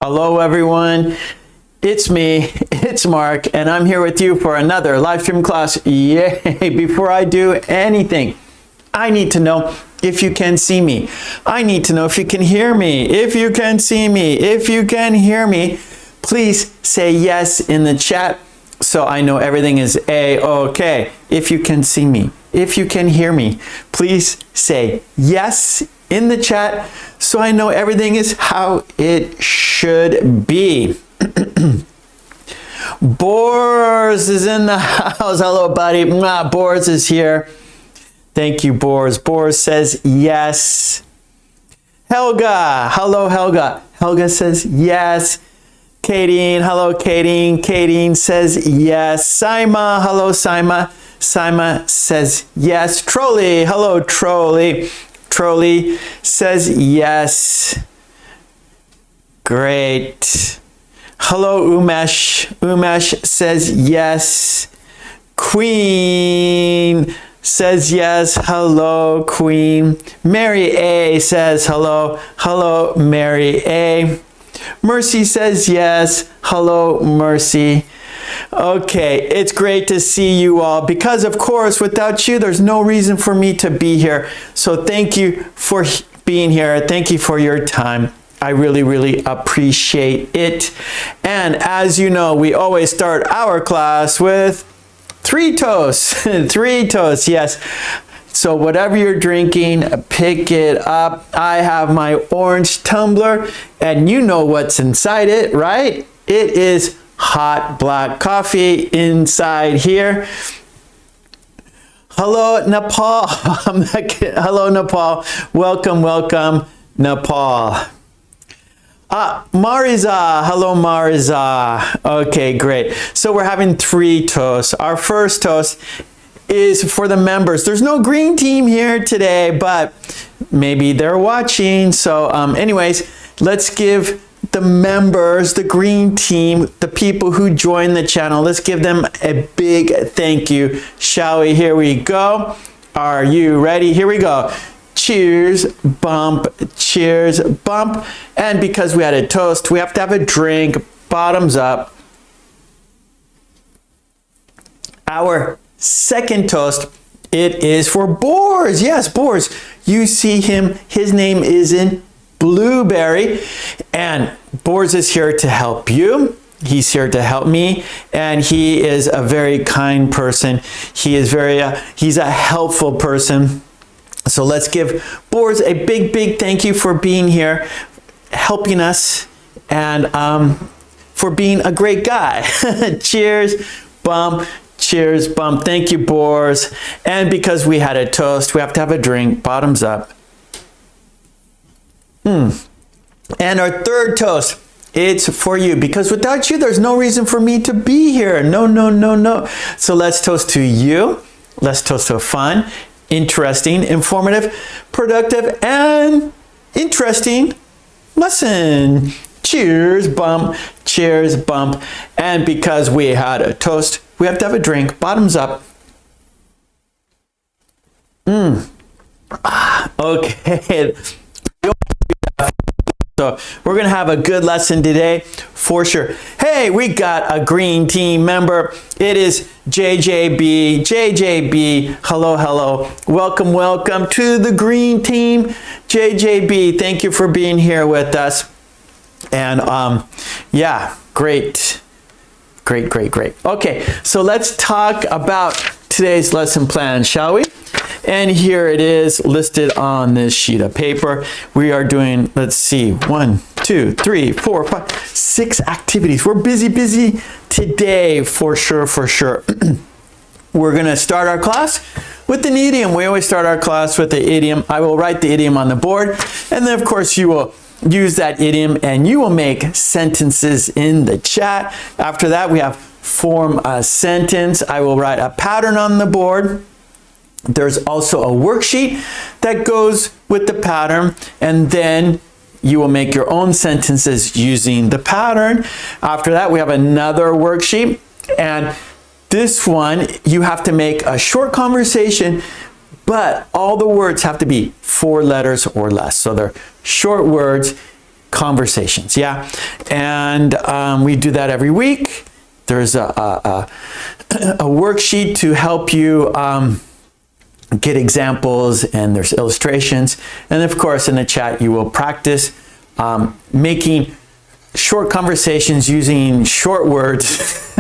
Hello everyone, it's me, it's Mark, and I'm here with you for another live stream class. Yay! Before I do anything, I need to know if you can see me. I need to know if you can hear me. If you can see me, if you can hear me, please say yes in the chat so I know everything is A-okay. If you can see me, if you can hear me, please say yes in the chat so I know everything is how it should be. Boris is in the house. Hello, buddy. Boris is here. Thank you, Boris. Boris says yes. Helga. Hello, Helga. Helga says yes. Kadeen. Hello, Kadeen. Kadeen says yes. Saima. Hello, Saima. Saima says yes. Trolley. Hello, Trolley. Trolley says yes. Great. Hello, Umesh. Umesh says yes. Queen says yes. Hello, Queen. Mary A says hello. Hello, Mary A. Mercy says yes. Hello, Mercy. Okay, it's great to see you all because, of course, without you, there's no reason for me to be here. So thank you for being here. Thank you for your time. I really, really appreciate it. And as you know, we always start our class with 3 toasts. 3 toasts, yes. So whatever you're drinking, pick it up. I have my orange tumbler, and you know what's inside it, right? It is hot black coffee inside here. Hello, Nepal. Hello, Nepal. Welcome, welcome, Nepal. Mariza. Hello, Mariza. Okay, great. So we're having 3 toasts. Our first toast is for the members. There's no green team here today, but maybe they're watching. So anyways, let's give the members, the green team, the people who join the channel, let's give them a big thank you. Shall we? Here we go. Are you ready? Here we go. Cheers, bump, cheers, bump. And because we had a toast, we have to have a drink. Bottoms up. Our second toast, it is for Boris. Yes, Boris. You see him. His name is in Blueberry, and Boris is here to help you. He's here to help me, and he is a very kind person. He is he's a helpful person. So let's give Boris a big, big thank you for being here, helping us, and for being a great guy. Cheers, bump. Cheers, bump. Thank you, Boris. And because we had a toast, we have to have a drink. Bottoms up. And our third toast, it's for you, because without you, there's no reason for me to be here. No, no, no, no. So let's toast to you. Let's toast to a fun, interesting, informative, productive, and interesting lesson. Cheers, bump. Cheers, bump. And because we had a toast, we have to have a drink. Bottoms up. Okay. So we're going to have a good lesson today for sure. Hey, we got a green team member. It is JJB. JJB, hello, hello. Welcome, welcome to the green team. JJB, thank you for being here with us. And yeah, great. Great, great, great. Okay, so let's talk about today's lesson plan, shall we? And here it is listed on this sheet of paper. We are doing, let's see, 1, 2, 3, 4, 5, 6 activities. We're busy today for sure, for sure. We're gonna start our class with an idiom. We always start our class with the idiom. I will write the idiom on the board, and then of course you will use that idiom and you will make sentences in the chat. After that, we have form a sentence. I will write a pattern on the board. There's also a worksheet that goes with the pattern, and then you will make your own sentences using the pattern. After that, we have another worksheet, and this one you have to make a short conversation, but all the words have to be 4 letters or less. So they're short words conversations, yeah? And we do that every week. There's a worksheet to help you get examples, and there's illustrations. And of course, in the chat, you will practice making short conversations using short words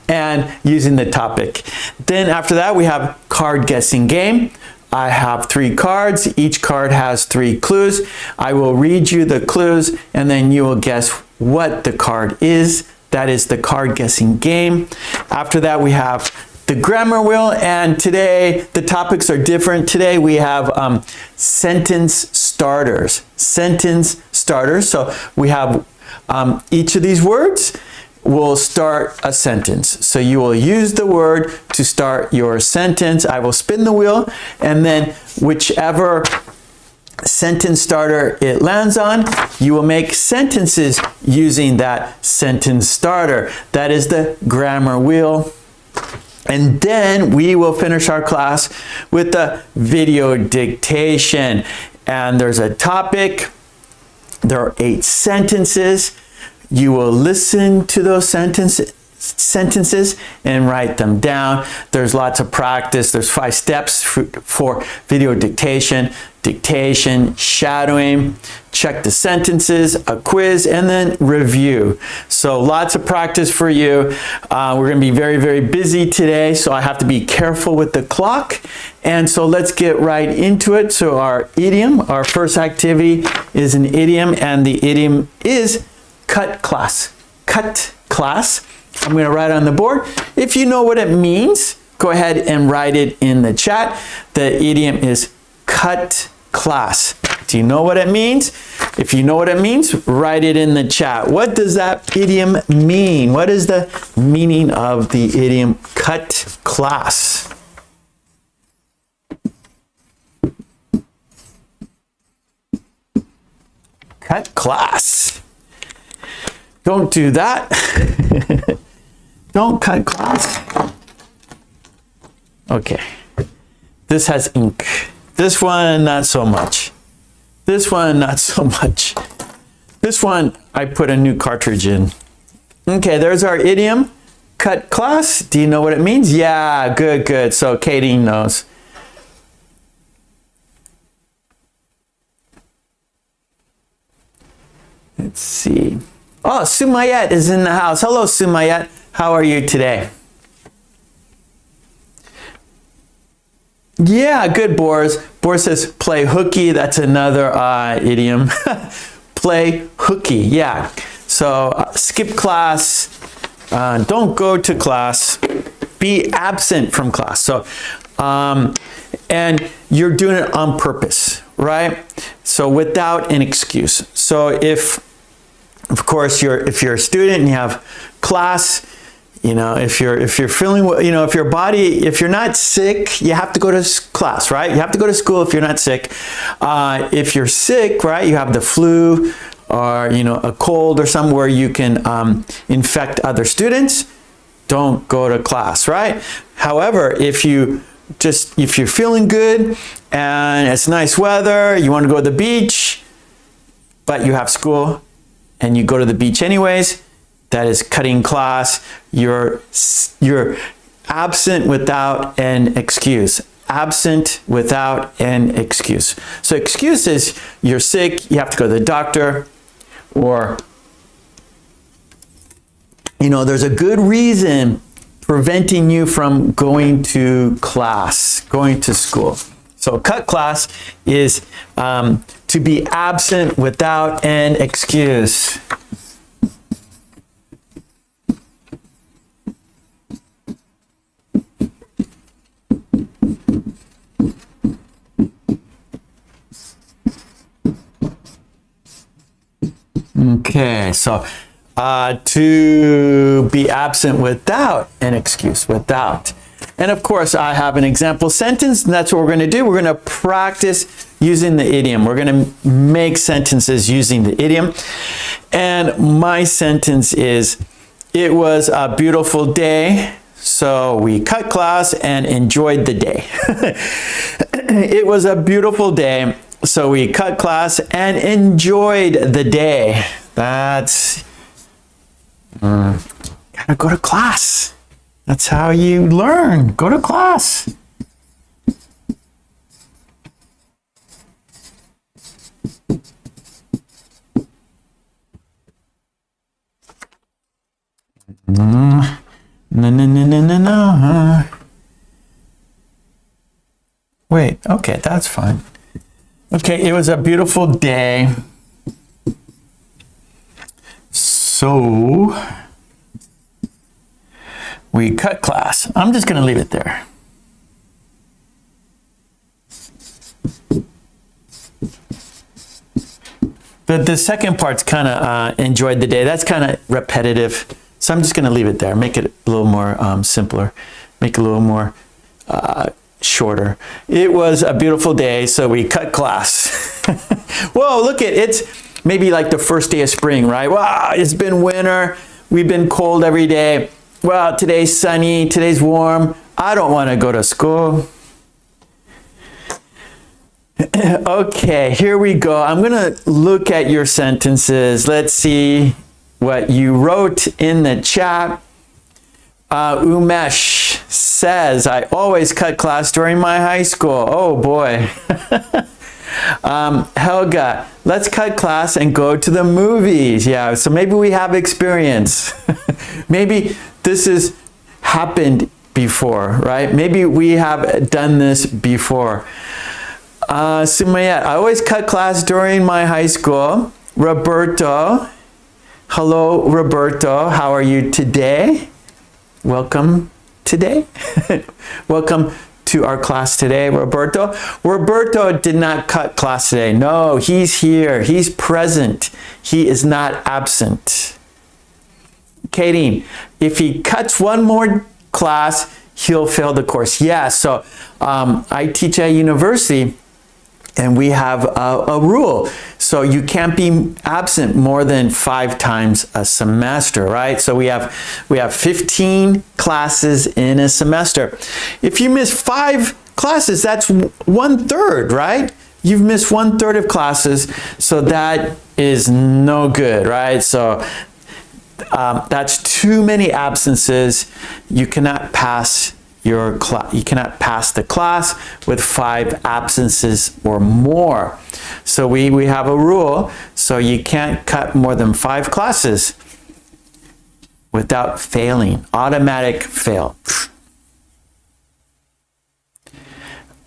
and using the topic. Then after that, we have card guessing game. I have 3 cards. Each card has 3 clues. I will read you the clues, and then you will guess what the card is. That is the card guessing game. After that, we have the grammar wheel, and today the topics are different. Today we have sentence starters. Sentence starters. So we have each of these words will start a sentence. So you will use the word to start your sentence. I will spin the wheel, and then whichever sentence starter it lands on, you will make sentences using that sentence starter. That is the grammar wheel. And then we will finish our class with the video dictation. And there's a topic. There are 8 sentences. You will listen to those sentences and write them down. There's lots of practice. There's 5 steps for video dictation. Dictation, shadowing, check the sentences, a quiz, and then review. So lots of practice for you. We're going to be very, very busy today, so I have to be careful with the clock. And so let's get right into it. So our idiom, our first activity is an idiom, and the idiom is cut class. Cut class. I'm going to write on the board. If you know what it means, go ahead and write it in the chat. The idiom is cut class. Do you know what it means? If you know what it means, write it in the chat. What does that idiom mean? What is the meaning of the idiom cut class? Cut class. Don't do that. Don't cut class. Okay. This has ink. This one, not so much. This one, not so much. This one, I put a new cartridge in. Okay, there's our idiom. Cut class. Do you know what it means? Yeah, good, good. So Katie knows. Let's see. Oh, Sumayet is in the house. Hello, Sumayet. How are you today? Yeah, good, Boris. Boris says play hooky. That's another idiom. Play hooky, yeah. So skip class. Don't go to class. Be absent from class. So, and you're doing it on purpose, right? So without an excuse. So if, of course, if you're a student and you have class, you know, if you're feeling, you know, if you're not sick, you have to go to class, right? You have to go to school if you're not sick. If you're sick, right, you have the flu or, you know, a cold or something where you can infect other students, don't go to class, right? However, if you're feeling good and it's nice weather, you want to go to the beach, but you have school and you go to the beach anyways, that is cutting class. You're absent without an excuse. Absent without an excuse. So excuse is you're sick, you have to go to the doctor, or, you know, there's a good reason preventing you from going to class, going to school. So cut class is to be absent without an excuse. Okay, so to be absent without an excuse, without. And of course, I have an example sentence, and that's what we're going to do. We're going to practice using the idiom. We're going to make sentences using the idiom. And my sentence is, it was a beautiful day, so we cut class and enjoyed the day. It was a beautiful day, So we cut class and enjoyed the day. That's, gotta go to class. That's how you learn. Go to class. No. Wait, okay, that's fine. Okay, it was a beautiful day. So we cut class. I'm just going to leave it there. The second part's kind of enjoyed the day. That's kind of repetitive. So I'm just going to leave it there. Make it a little more simpler. Make it a little more shorter. It was a beautiful day, so we cut class. Whoa, look at it. It's maybe like the first day of spring, right? Wow, it's been winter. We've been cold every day. Well, today's sunny. Today's warm. I don't want to go to school. Okay, here we go. I'm going to look at your sentences. Let's see what you wrote in the chat. Umesh says, I always cut class during my high school. Oh boy. Helga, let's cut class and go to the movies. Yeah, so maybe we have experience. Maybe this has happened before, right? Maybe we have done this before. Sumayat, I always cut class during my high school. Roberto, hello Roberto, how are you today? Welcome today. Welcome to our class today, Roberto. Roberto did not cut class today. No, he's here. He's present. He is not absent. Katie, if he cuts one more class, he'll fail the course. Yeah, so I teach at university, and we have a rule. So you can't be absent more than 5 times a semester, right? So we have 15 classes in a semester. If you miss 5 classes, that's 1/3, right? You've missed 1/3 of classes, so that is no good, right? So that's too many absences. You cannot pass you cannot pass the class with 5 absences or more. So we have a rule, so you can't cut more than 5 classes without failing. Automatic fail.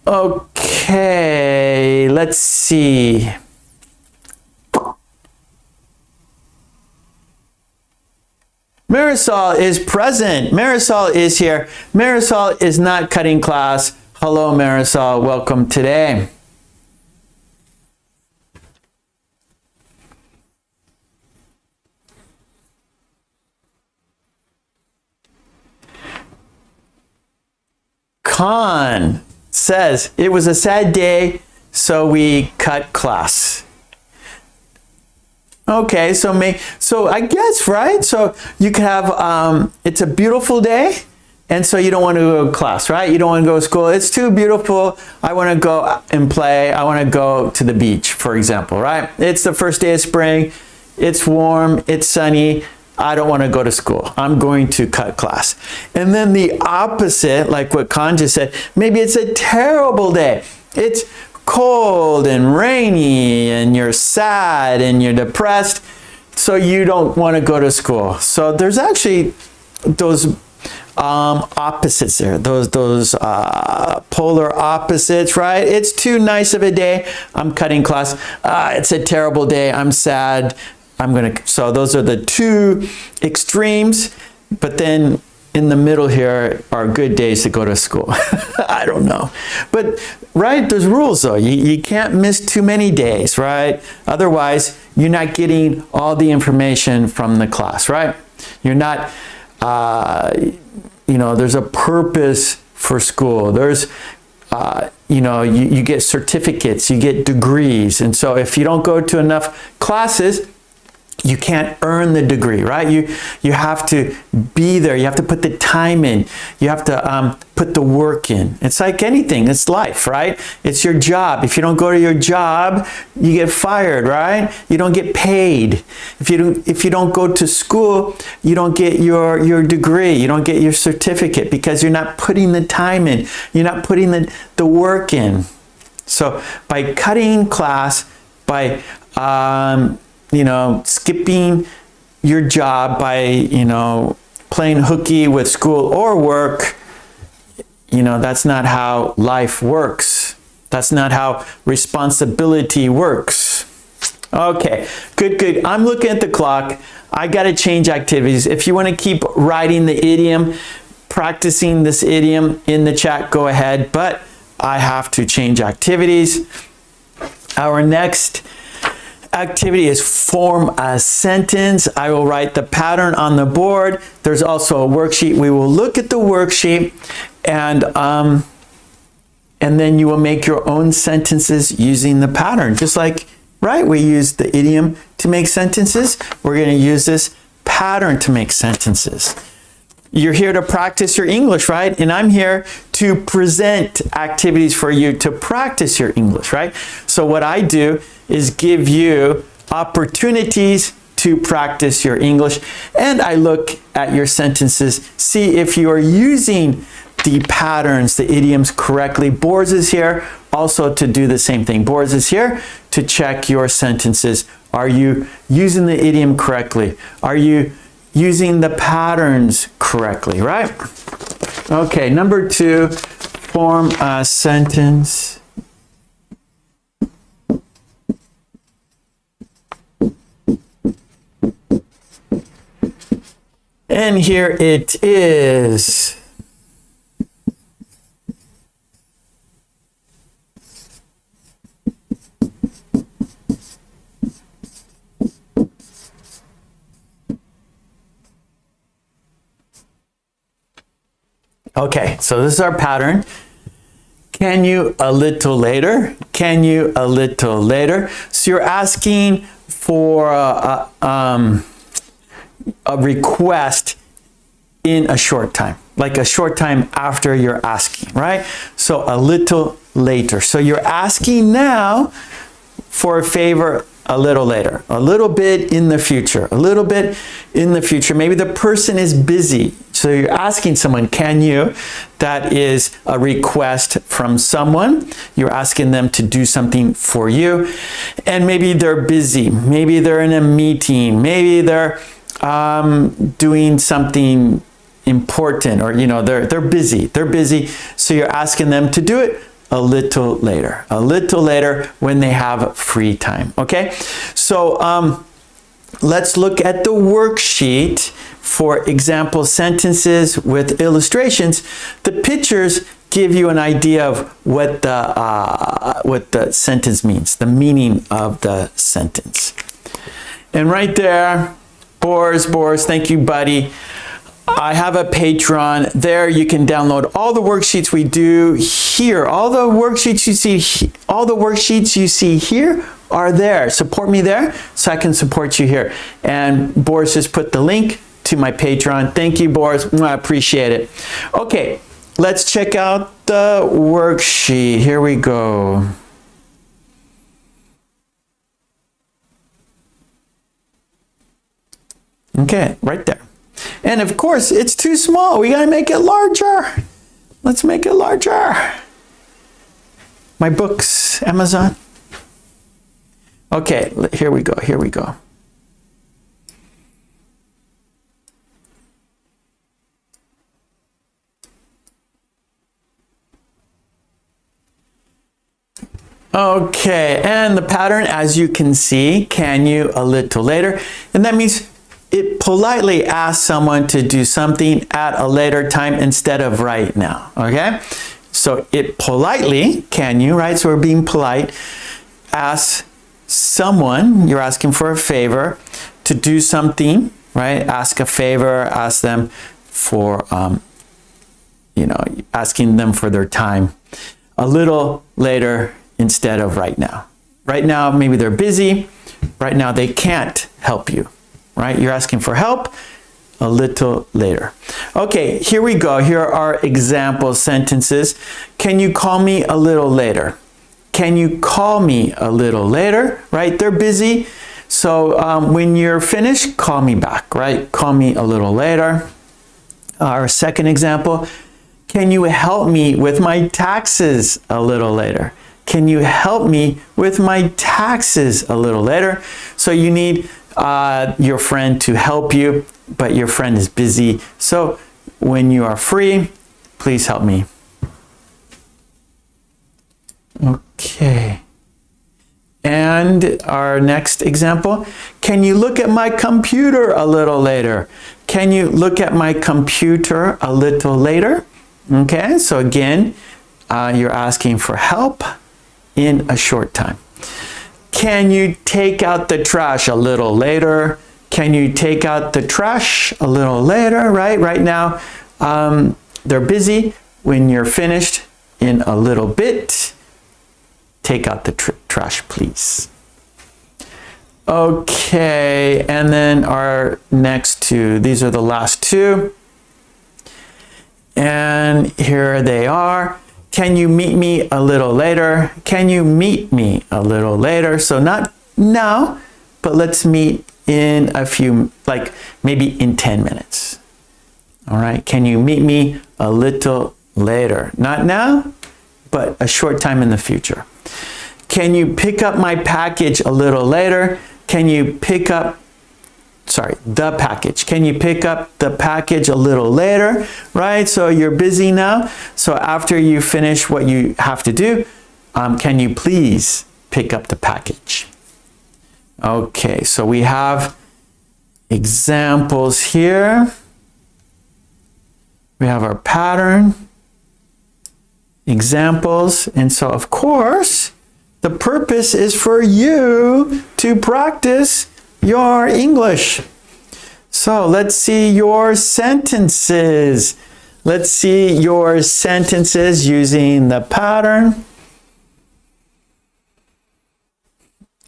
Okay, let's see. Marisol is present. Marisol is here. Marisol is not cutting class. Hello, Marisol. Welcome today. Khan says, it was a sad day, so we cut class. Okay, so I guess, right? So you could have, it's a beautiful day, and so you don't want to go to class, right? You don't want to go to school. It's too beautiful. I want to go and play. I want to go to the beach, for example, right? It's the first day of spring. It's warm. It's sunny. I don't want to go to school. I'm going to cut class. And then the opposite, like what Khan just said, maybe it's a terrible day. It's cold and rainy, and you're sad and you're depressed, so you don't want to go to school. So there's actually those opposites there, those polar opposites, right? It's too nice of a day, I'm cutting class. It's a terrible day, I'm sad, so those are the 2 extremes. But then in the middle here are good days to go to school. I don't know. But, right, there's rules though. You can't miss too many days, right? Otherwise, you're not getting all the information from the class, right? You're not, there's a purpose for school. There's, you get certificates, you get degrees. And so if you don't go to enough classes, you can't earn the degree, right? You have to be there. You have to put the time in. You have to put the work in. It's like anything, it's life, right? It's your job. If you don't go to your job, you get fired, right? You don't get paid. If you don't go to school, you don't get your degree, you don't get your certificate because you're not putting the time in. You're not putting the work in. So by cutting class, by skipping your job, by playing hooky with school or work, that's not how life works. That's not how responsibility works. Okay, good. I'm looking at the clock. I got to change activities. If you want to keep writing the idiom, practicing this idiom in the chat, go ahead. But I have to change activities. Our next activity is form a sentence. I will write the pattern on the board. There's also a worksheet. We will look at the worksheet and then you will make your own sentences using the pattern. Just like, right, we use the idiom to make sentences. We're going to use this pattern to make sentences. You're here to practice your English, right? And I'm here to present activities for you to practice your English, right? So what I do is give you opportunities to practice your English, and I look at your sentences, see if you are using the patterns, the idioms correctly. Boris is here also to do the same thing. Boris is here to check your sentences. Are you using the idiom correctly? Are you using the patterns correctly, right? Okay, number 2, form a sentence. And here it is. Okay, so this is our pattern. Can you a little later? Can you a little later? So you're asking for a request in a short time, like a short time after you're asking, right? So a little later. So you're asking now for a favor a little later, a little bit in the future, a little bit in the future. Maybe the person is busy. So you're asking someone, can you? That is a request from someone. You're asking them to do something for you. And maybe they're busy. Maybe they're in a meeting. Maybe they're doing something important, or they're busy. They're busy. So you're asking them to do it a little later when they have free time. Okay, so let's look at the worksheet for example sentences with illustrations. The pictures give you an idea of what the sentence means, the meaning of the sentence. And right there, Boris, thank you, buddy. I have a Patreon. There you can download all the worksheets we do here. All the worksheets you see here are there. Support me there so I can support you here. And Boris just put the link to my Patreon. Thank you, Boris. I appreciate it. Okay, let's check out the worksheet. Here we go. Okay, right there. And of course, it's too small. We gotta make it larger. Let's make it larger. My books, Amazon. Okay, here we go. Okay, and the pattern, as you can see, can you a little later. And that means it politely asks someone to do something at a later time instead of right now, okay? So it politely, can you, right? So we're being polite. Ask someone, you're asking for a favor, to do something, right? Ask a favor, ask them for, asking them for their time a little later instead of right now. Right now, maybe they're busy. Right now, they can't help you. Right? You're asking for help a little later. Okay, here we go. Here are example sentences. Can you call me a little later? Can you call me a little later? Right? They're busy. So when you're finished, call me back, right? Call me a little later. Our second example, can you help me with my taxes a little later? Can you help me with my taxes a little later? So you need your friend to help you, but your friend is busy. So when you are free, please help me. Okay. And our next example, can you look at my computer a little later? Can you look at my computer a little later? Okay, so again, you're asking for help in a short time. Can you take out the trash a little later? Can you take out the trash a little later, right? Right now, they're busy. When you're finished in a little bit, take out the trash, please. Okay, and then our next two, these are the last two. And here they are. Can you meet me a little later? Can you meet me a little later? So not now, but let's meet in a few, like maybe in 10 minutes. All right, can you meet me a little later? Not now, but a short time in the future. Can you pick up my package a little later? Can you pick up, the package. Can you pick up the package a little later, right? So you're busy now. So after you finish what you have to do, can you please pick up the package? Okay, so we have examples here. We have our pattern, examples, and so of course, the purpose is for you to practice your English. So let's see your sentences. Let's see your sentences using the pattern.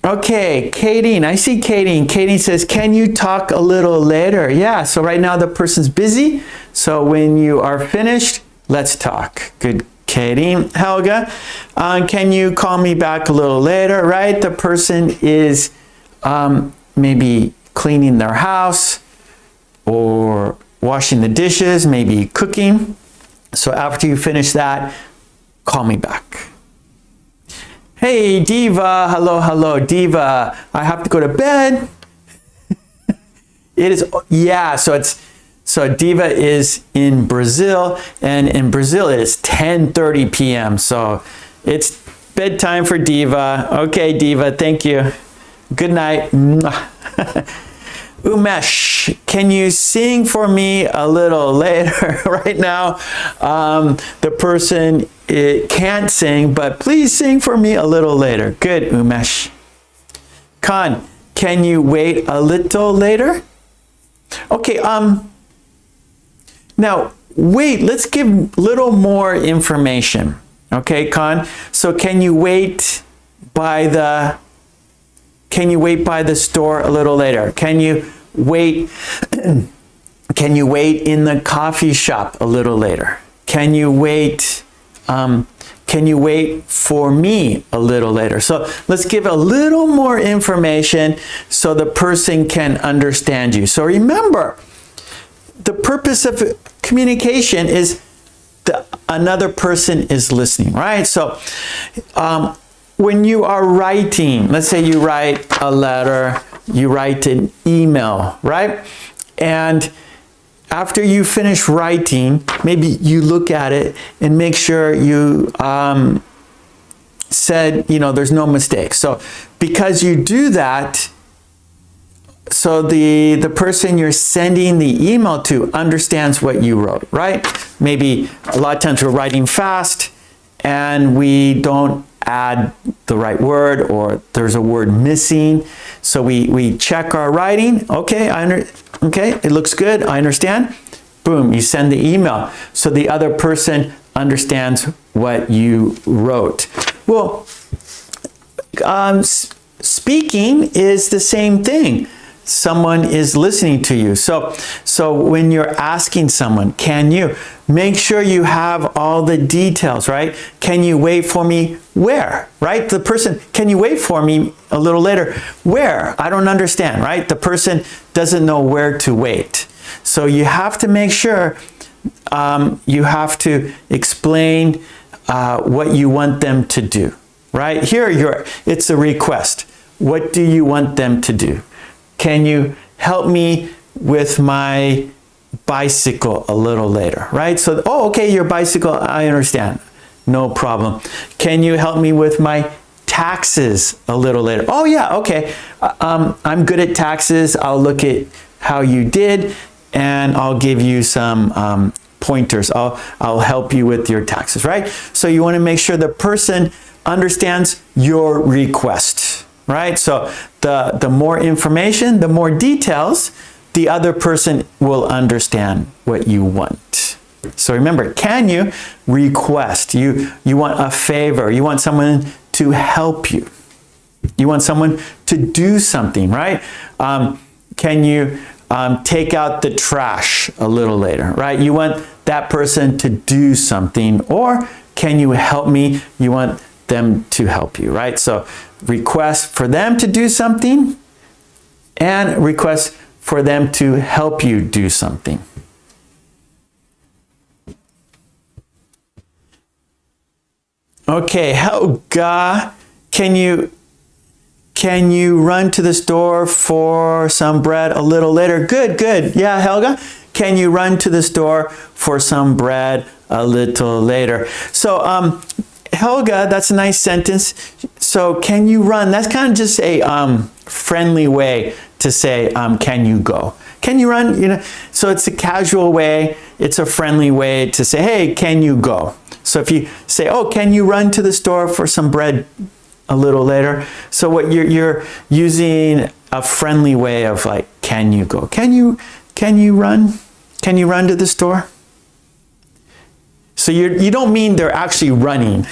Okay, Kadeen, I see Kadeen. Kadeen says, can you talk a little later? Yeah, so right now the person's busy. So when you are finished, let's talk. Good, Kadeen. Helga, can you call me back a little later? Right, the person is maybe cleaning their house or washing the dishes, maybe cooking. So after you finish that, call me back. Hey, Diva. Hello, Diva. I have to go to bed. It is, yeah, so Diva is in Brazil, and in Brazil it is 10:30 p.m. So it's bedtime for Diva. Okay, Diva, thank you. Good night. Umesh, can you sing for me a little later? Right now, the person can't sing, but please sing for me a little later. Good, Umesh. Khan, can you wait a little later? Okay, now wait, let's give a little more information. Okay, Khan, so can you wait by the store a little later? Can you wait in the coffee shop a little later? Can you wait for me a little later? So let's give a little more information so the person can understand you. So remember, the purpose of communication is another person is listening, right? So when you are writing, let's say you write a letter, you write an email, right? And after you finish writing, maybe you look at it and make sure you said, there's no mistake. So because you do that, so the person you're sending the email to understands what you wrote, right? Maybe a lot of times we're writing fast and we don't add the right word, or there's a word missing. So we check our writing. Okay, okay, it looks good. I understand. Boom, you send the email. So the other person understands what you wrote. Well, speaking is the same thing. someone is listening to you. So when you're asking someone, can you, make sure you have all the details, right? Can you wait for me? Where, right? The person, can you wait for me a little later? Where? I don't understand, right? The person doesn't know where to wait. So you have to make sure you have to explain what you want them to do, right? Here, it's a request. What do you want them to do? Can you help me with my bicycle a little later, right? So, oh, okay, your bicycle, I understand. No problem. Can you help me with my taxes a little later? Oh, yeah, okay. I'm good at taxes. I'll look at how you did, and I'll give you some pointers. I'll help you with your taxes, right? So you want to make sure the person understands your request, right? So the more information, the more details, the other person will understand what you want. So remember, can you request? You want a favor. You want someone to help you. You want someone to do something, right? Can you take out the trash a little later, right? You want that person to do something. Or can you help me? You want them to help you, right? So request for them to do something and request for them to help you do something. Okay, Helga, can you run to the store for some bread a little later? Good, good. Yeah, Helga, can you run to the store for some bread a little later? So, Helga, that's a nice sentence. So, can you run? That's kind of just a friendly way to say, can you go? Can you run? You know, so it's a casual way. It's a friendly way to say, hey, can you go? So if you say, oh, can you run to the store for some bread a little later? So what you're using a friendly way of like, can you go? Can you run? Can you run to the store? So you don't mean they're actually running.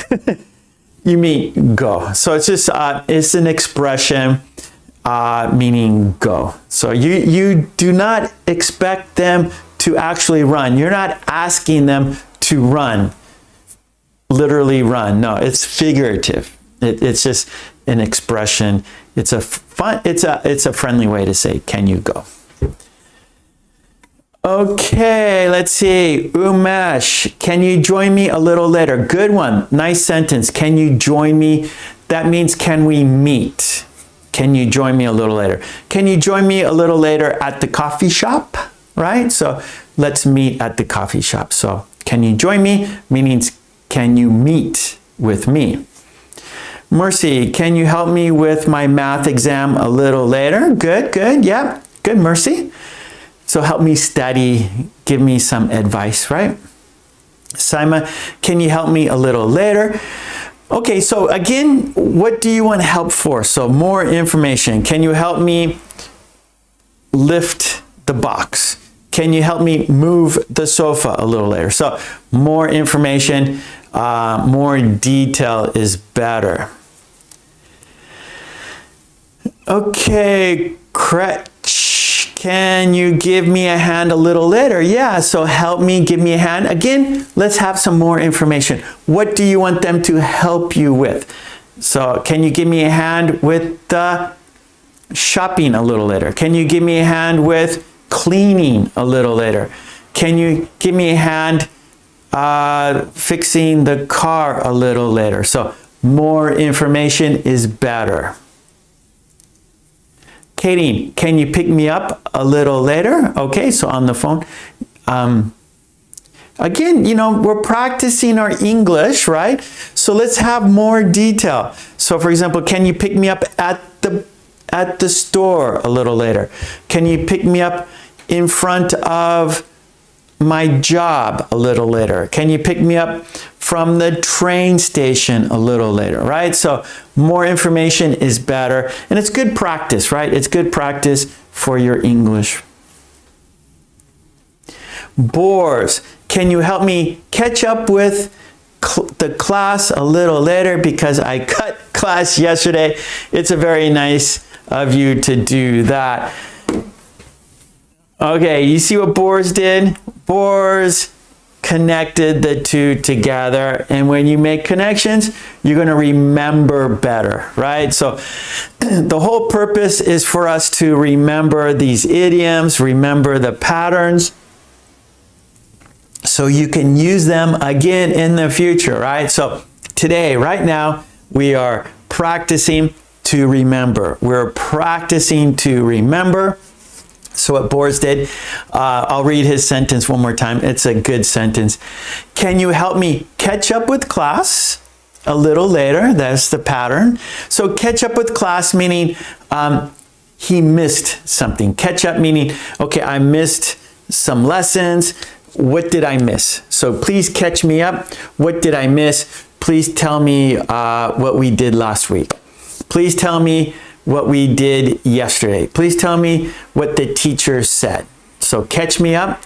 You mean go. So it's just it's an expression meaning go. So you do not expect them to actually run. You're not asking them to run. Literally run. No, it's figurative. It's just an expression. It's a friendly way to say, can you go? Okay, let's see. Umesh, can you join me a little later? Good one. Nice sentence. Can you join me? That means, can we meet? Can you join me a little later? Can you join me a little later at the coffee shop? Right? So let's meet at the coffee shop. So can you join me? Means, can you meet with me? Mercy, can you help me with my math exam a little later? Good, good. Yep. Good, Mercy. So help me study. Give me some advice, right? Simon, can you help me a little later? Okay, so again, what do you want help for? So more information. Can you help me lift the box? Can you help me move the sofa a little later? So more information, more detail is better. Okay, Kretch, can you give me a hand a little later? Yeah, so help me, give me a hand. Again, let's have some more information. What do you want them to help you with? So can you give me a hand with the shopping a little later? Can you give me a hand with cleaning a little later? Can you give me a hand fixing the car a little later? So more information is better. Katie, can you pick me up a little later? Okay, so on the phone. Again, you know, we're practicing our English, right? So let's have more detail. So for example, can you pick me up at the store a little later? Can you pick me up in front of my job a little later? Can you pick me up from the train station a little later, right? So more information is better, and it's good practice, right? It's good practice for your English. Boars, can you help me catch up with the class a little later because I cut class yesterday? It's a very nice of you to do that. Okay, you see what Boris did? Boris connected the two together, and when you make connections, you're going to remember better, right? So the whole purpose is for us to remember these idioms, remember the patterns, so you can use them again in the future, right? So today, right now, we are practicing to remember. We're practicing to remember. So what Boris did, I'll read his sentence one more time. It's a good sentence. Can you help me catch up with class a little later? That's the pattern. So catch up with class meaning he missed something. Catch up meaning, okay, I missed some lessons. What did I miss? So please catch me up. What did I miss? Please tell me what we did last week. Please tell me what we did yesterday. Please tell me what the teacher said. So catch me up.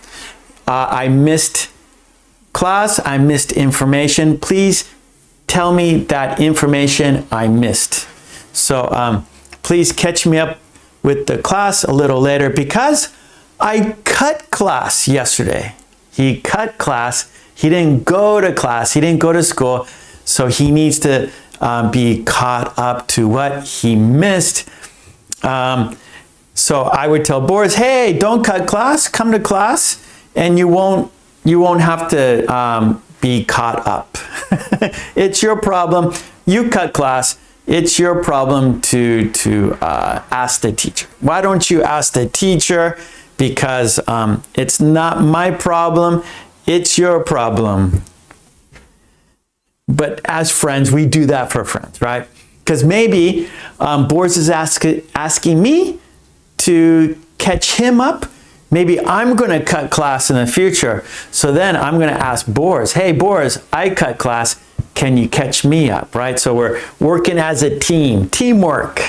I missed class. I missed information. Please tell me that information I missed. So please catch me up with the class a little later because I cut class yesterday. He cut class. He didn't go to class. He didn't go to school. So he needs to be caught up to what he missed. So I would tell Boris, hey, don't cut class, come to class, and you won't have to be caught up. It's your problem. You cut class. It's your problem to ask the teacher. Why don't you ask the teacher? Because it's not my problem. It's your problem. But as friends, we do that for friends, right? Because maybe Boris is asking me to catch him up. Maybe I'm going to cut class in the future. So then I'm going to ask Boris, hey, Boris, I cut class. Can you catch me up, right? So we're working as a team. Teamwork.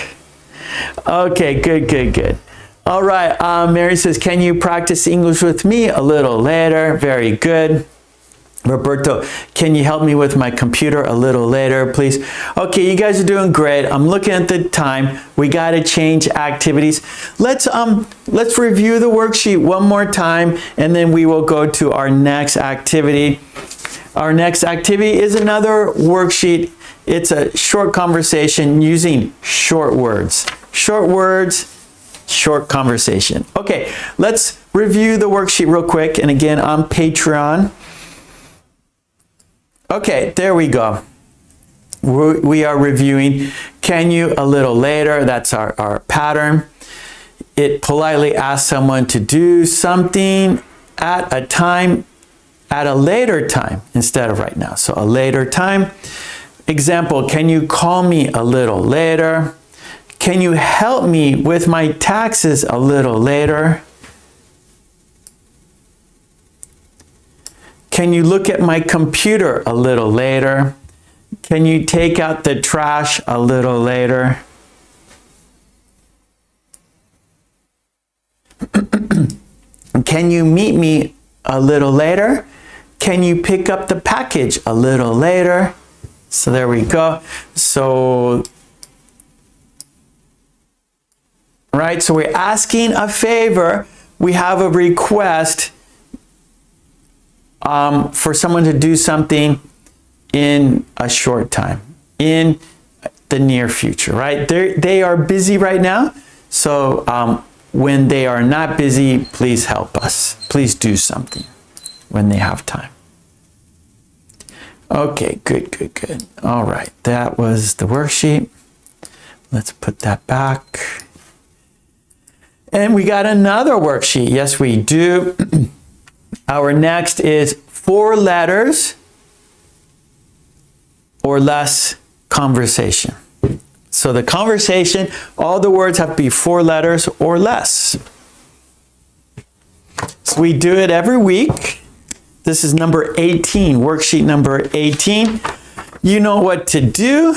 Okay, good. All right, Mary says, can you practice English with me a little later? Very good. Roberto, can you help me with my computer a little later, please? Okay, you guys are doing great. I'm looking at the time. We got to change activities. Let's review the worksheet one more time, and then we will go to our next activity. Our next activity is another worksheet. It's a short conversation using short words. Short words, short conversation. Okay, let's review the worksheet real quick. And again, on Patreon. Okay, there we go. We are reviewing can you a little later. That's our pattern. It politely asks someone to do something at a later time instead of right now. So a later time. Example, can you call me a little later? Can you help me with my taxes a little later? Can you look at my computer a little later? Can you take out the trash a little later? Can you meet me a little later? Can you pick up the package a little later? So there we go. So, right, so we're asking a favor. We have a request for someone to do something in a short time, in the near future, right? They are busy right now. So when they are not busy, please help us. Please do something when they have time. Okay, good. All right, that was the worksheet. Let's put that back. And we got another worksheet. Yes, we do. Our next is 4 letters or less conversation. So the conversation, all the words have to be 4 letters or less. So we do it every week. This is number 18, worksheet number 18. You know what to do.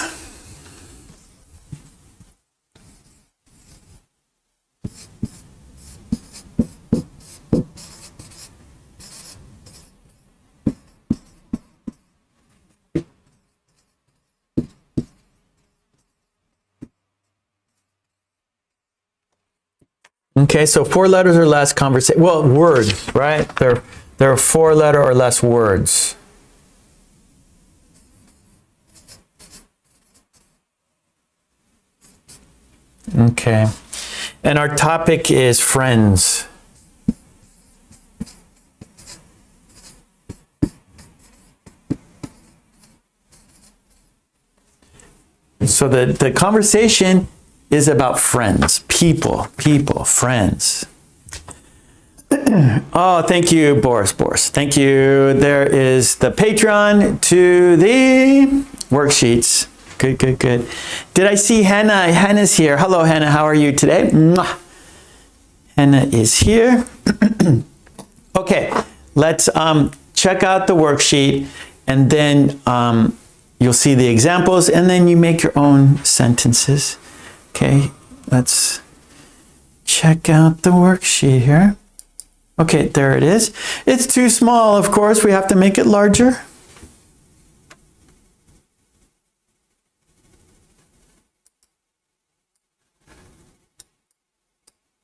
Okay, so 4 letters or less conversation. Well, words, right? There are 4 letter or less words. Okay, and our topic is friends. So the conversation is about friends, people, friends. Oh, thank you, Boris. Thank you. There is the Patreon to the worksheets. Good. Did I see Hannah? Hannah's here. Hello, Hannah. How are you today? Mwah. Hannah is here. Okay, let's check out the worksheet, and then you'll see the examples, and then you make your own sentences. Okay, let's check out the worksheet here. Okay, there it is. It's too small, of course. We have to make it larger.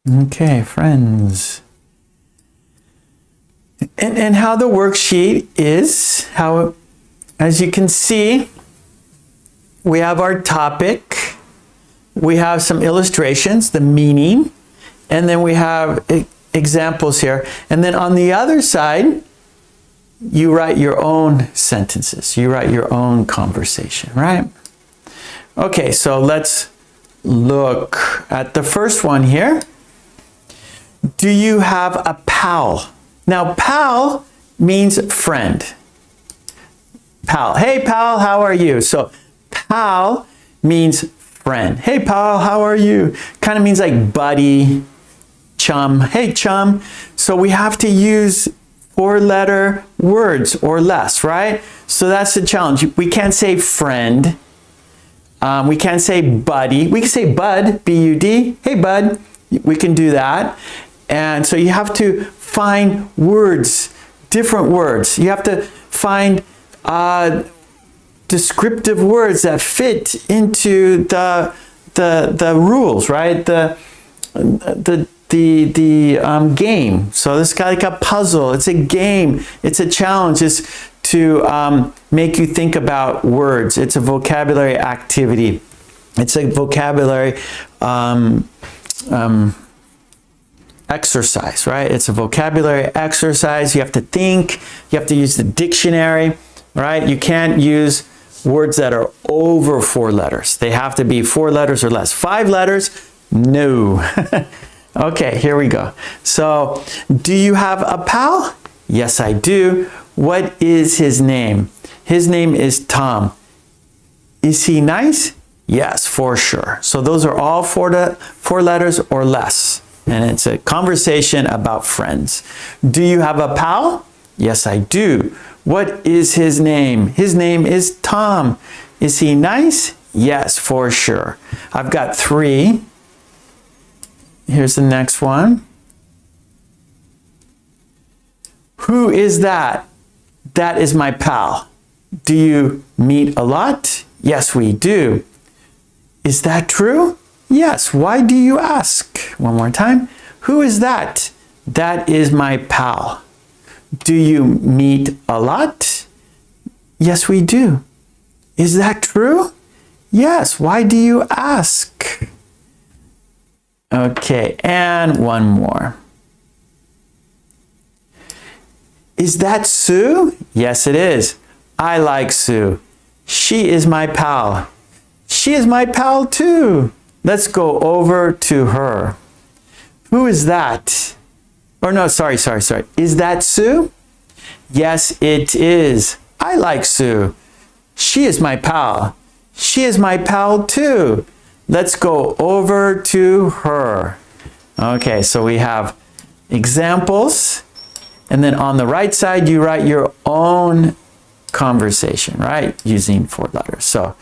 Okay, friends. And how the worksheet is, as you can see, we have our topic, we have some illustrations, the meaning, and then we have examples here. And then on the other side, you write your own sentences. You write your own conversation, right? Okay, so let's look at the first one here. Do you have a pal? Now, pal means friend. Pal. Hey, pal, how are you? So, pal means friend. Hey, pal, how are you? Kind of means like buddy, chum. Hey, chum. So, we have to use 4-letter words or less, right? So, that's the challenge. We can't say friend. We can't say buddy. We can say bud, B-U-D. Hey, bud. We can do that. And so you have to find words, different words. You have to find descriptive words that fit into the rules, right? The game. So this is like a puzzle. It's a game. It's a challenge. It's to make you think about words. It's a vocabulary activity. It's a vocabulary exercise, right? It's a vocabulary exercise. You have to think. You have to use the dictionary, right? You can't use words that are over 4 letters. They have to be 4 letters or less. 5 letters, no. Okay, here we go. So, do you have a pal? Yes, I do. What is his name? His name is Tom. Is he nice? Yes, for sure. So those are all 4 letters or less. And it's a conversation about friends. Do you have a pal? Yes, I do. What is his name? His name is Tom. Is he nice? Yes, for sure. I've got 3. Here's the next one. Who is that? That is my pal. Do you meet a lot? Yes, we do. Is that true? Yes. Why do you ask? One more time. Who is that? That is my pal. Do you meet a lot? Yes, we do. Is that true? Yes. Why do you ask? Okay, and one more. Is that Sue? Yes, it is. I like Sue. She is my pal. She is my pal too. Let's go over to her. Who is that? Or no, sorry. Is that Sue? Yes, it is. I like Sue. She is my pal. She is my pal too. Let's go over to her. Okay, so we have examples. And then on the right side, you write your own conversation, right? Using 4 letters. So,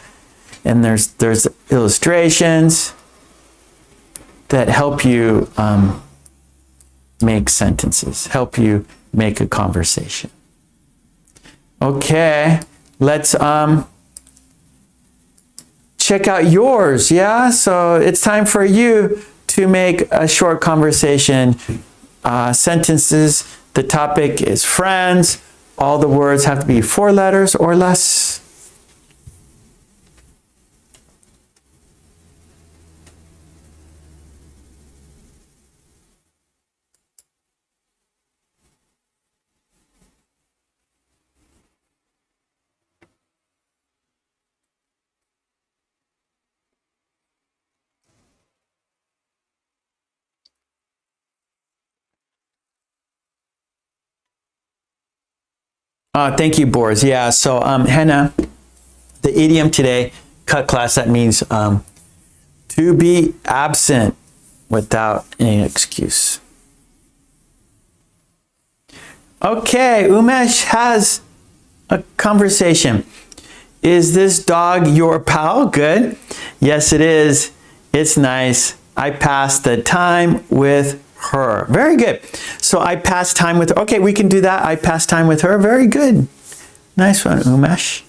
and there's illustrations that help you make sentences, help you make a conversation. Okay, let's check out yours, yeah? So it's time for you to make a short conversation. Sentences, the topic is friends. All the words have to be 4 letters or less. Thank you, Boris. Yeah, so Hannah, the idiom today, cut class, that means to be absent without any excuse. Okay, Umesh has a conversation. Is this dog your pal? Good. Yes, it is. It's nice. I passed the time with her. Very good. So I passed time with her. Okay, we can do that. I passed time with her. Very good. Nice one, Umesh.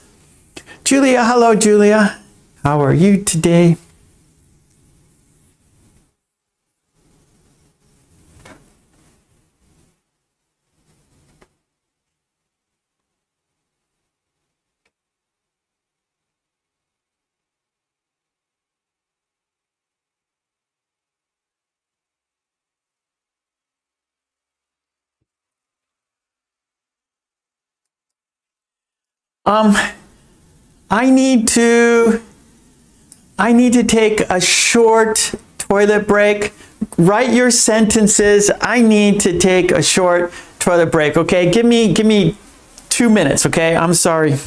Julia, hello, Julia. How are you today? I need to take a short toilet break. Write your sentences. I need to take a short toilet break. Okay, give me 2 minutes. Okay, I'm sorry.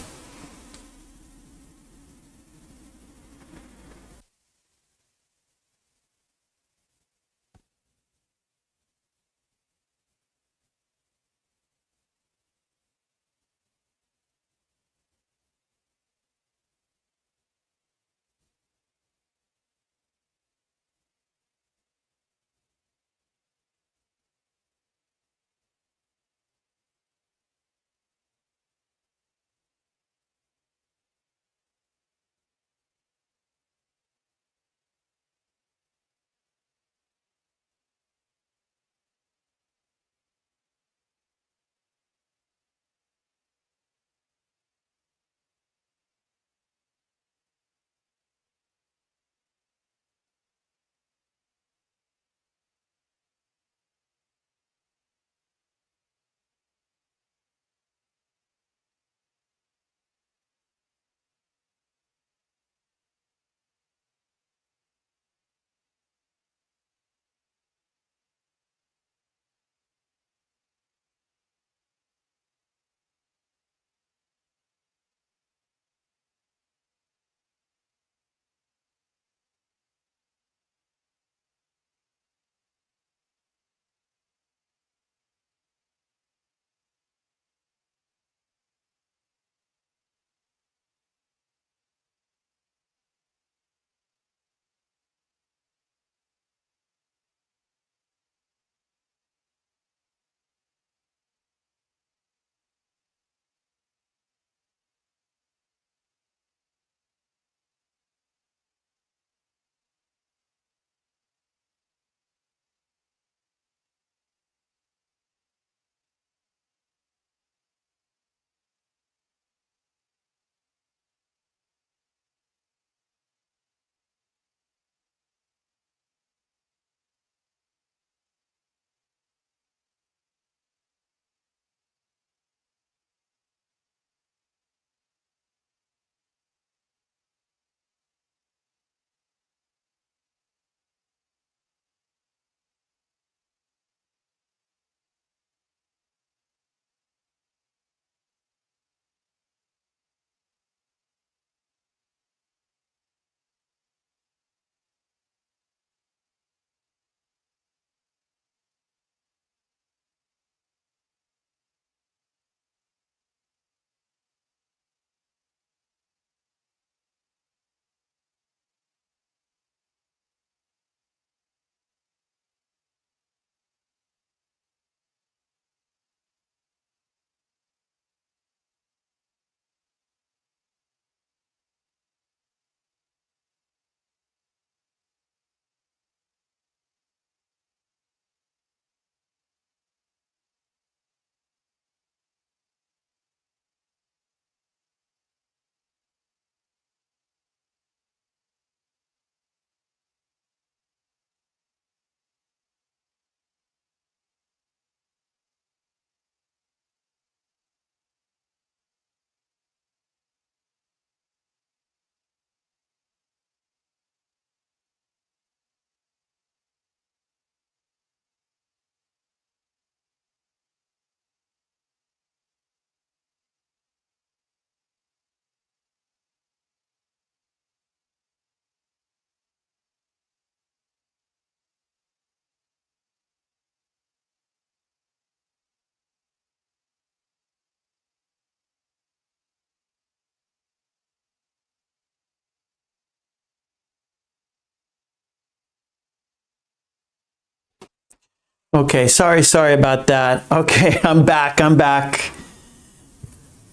Okay, sorry about that. Okay, I'm back.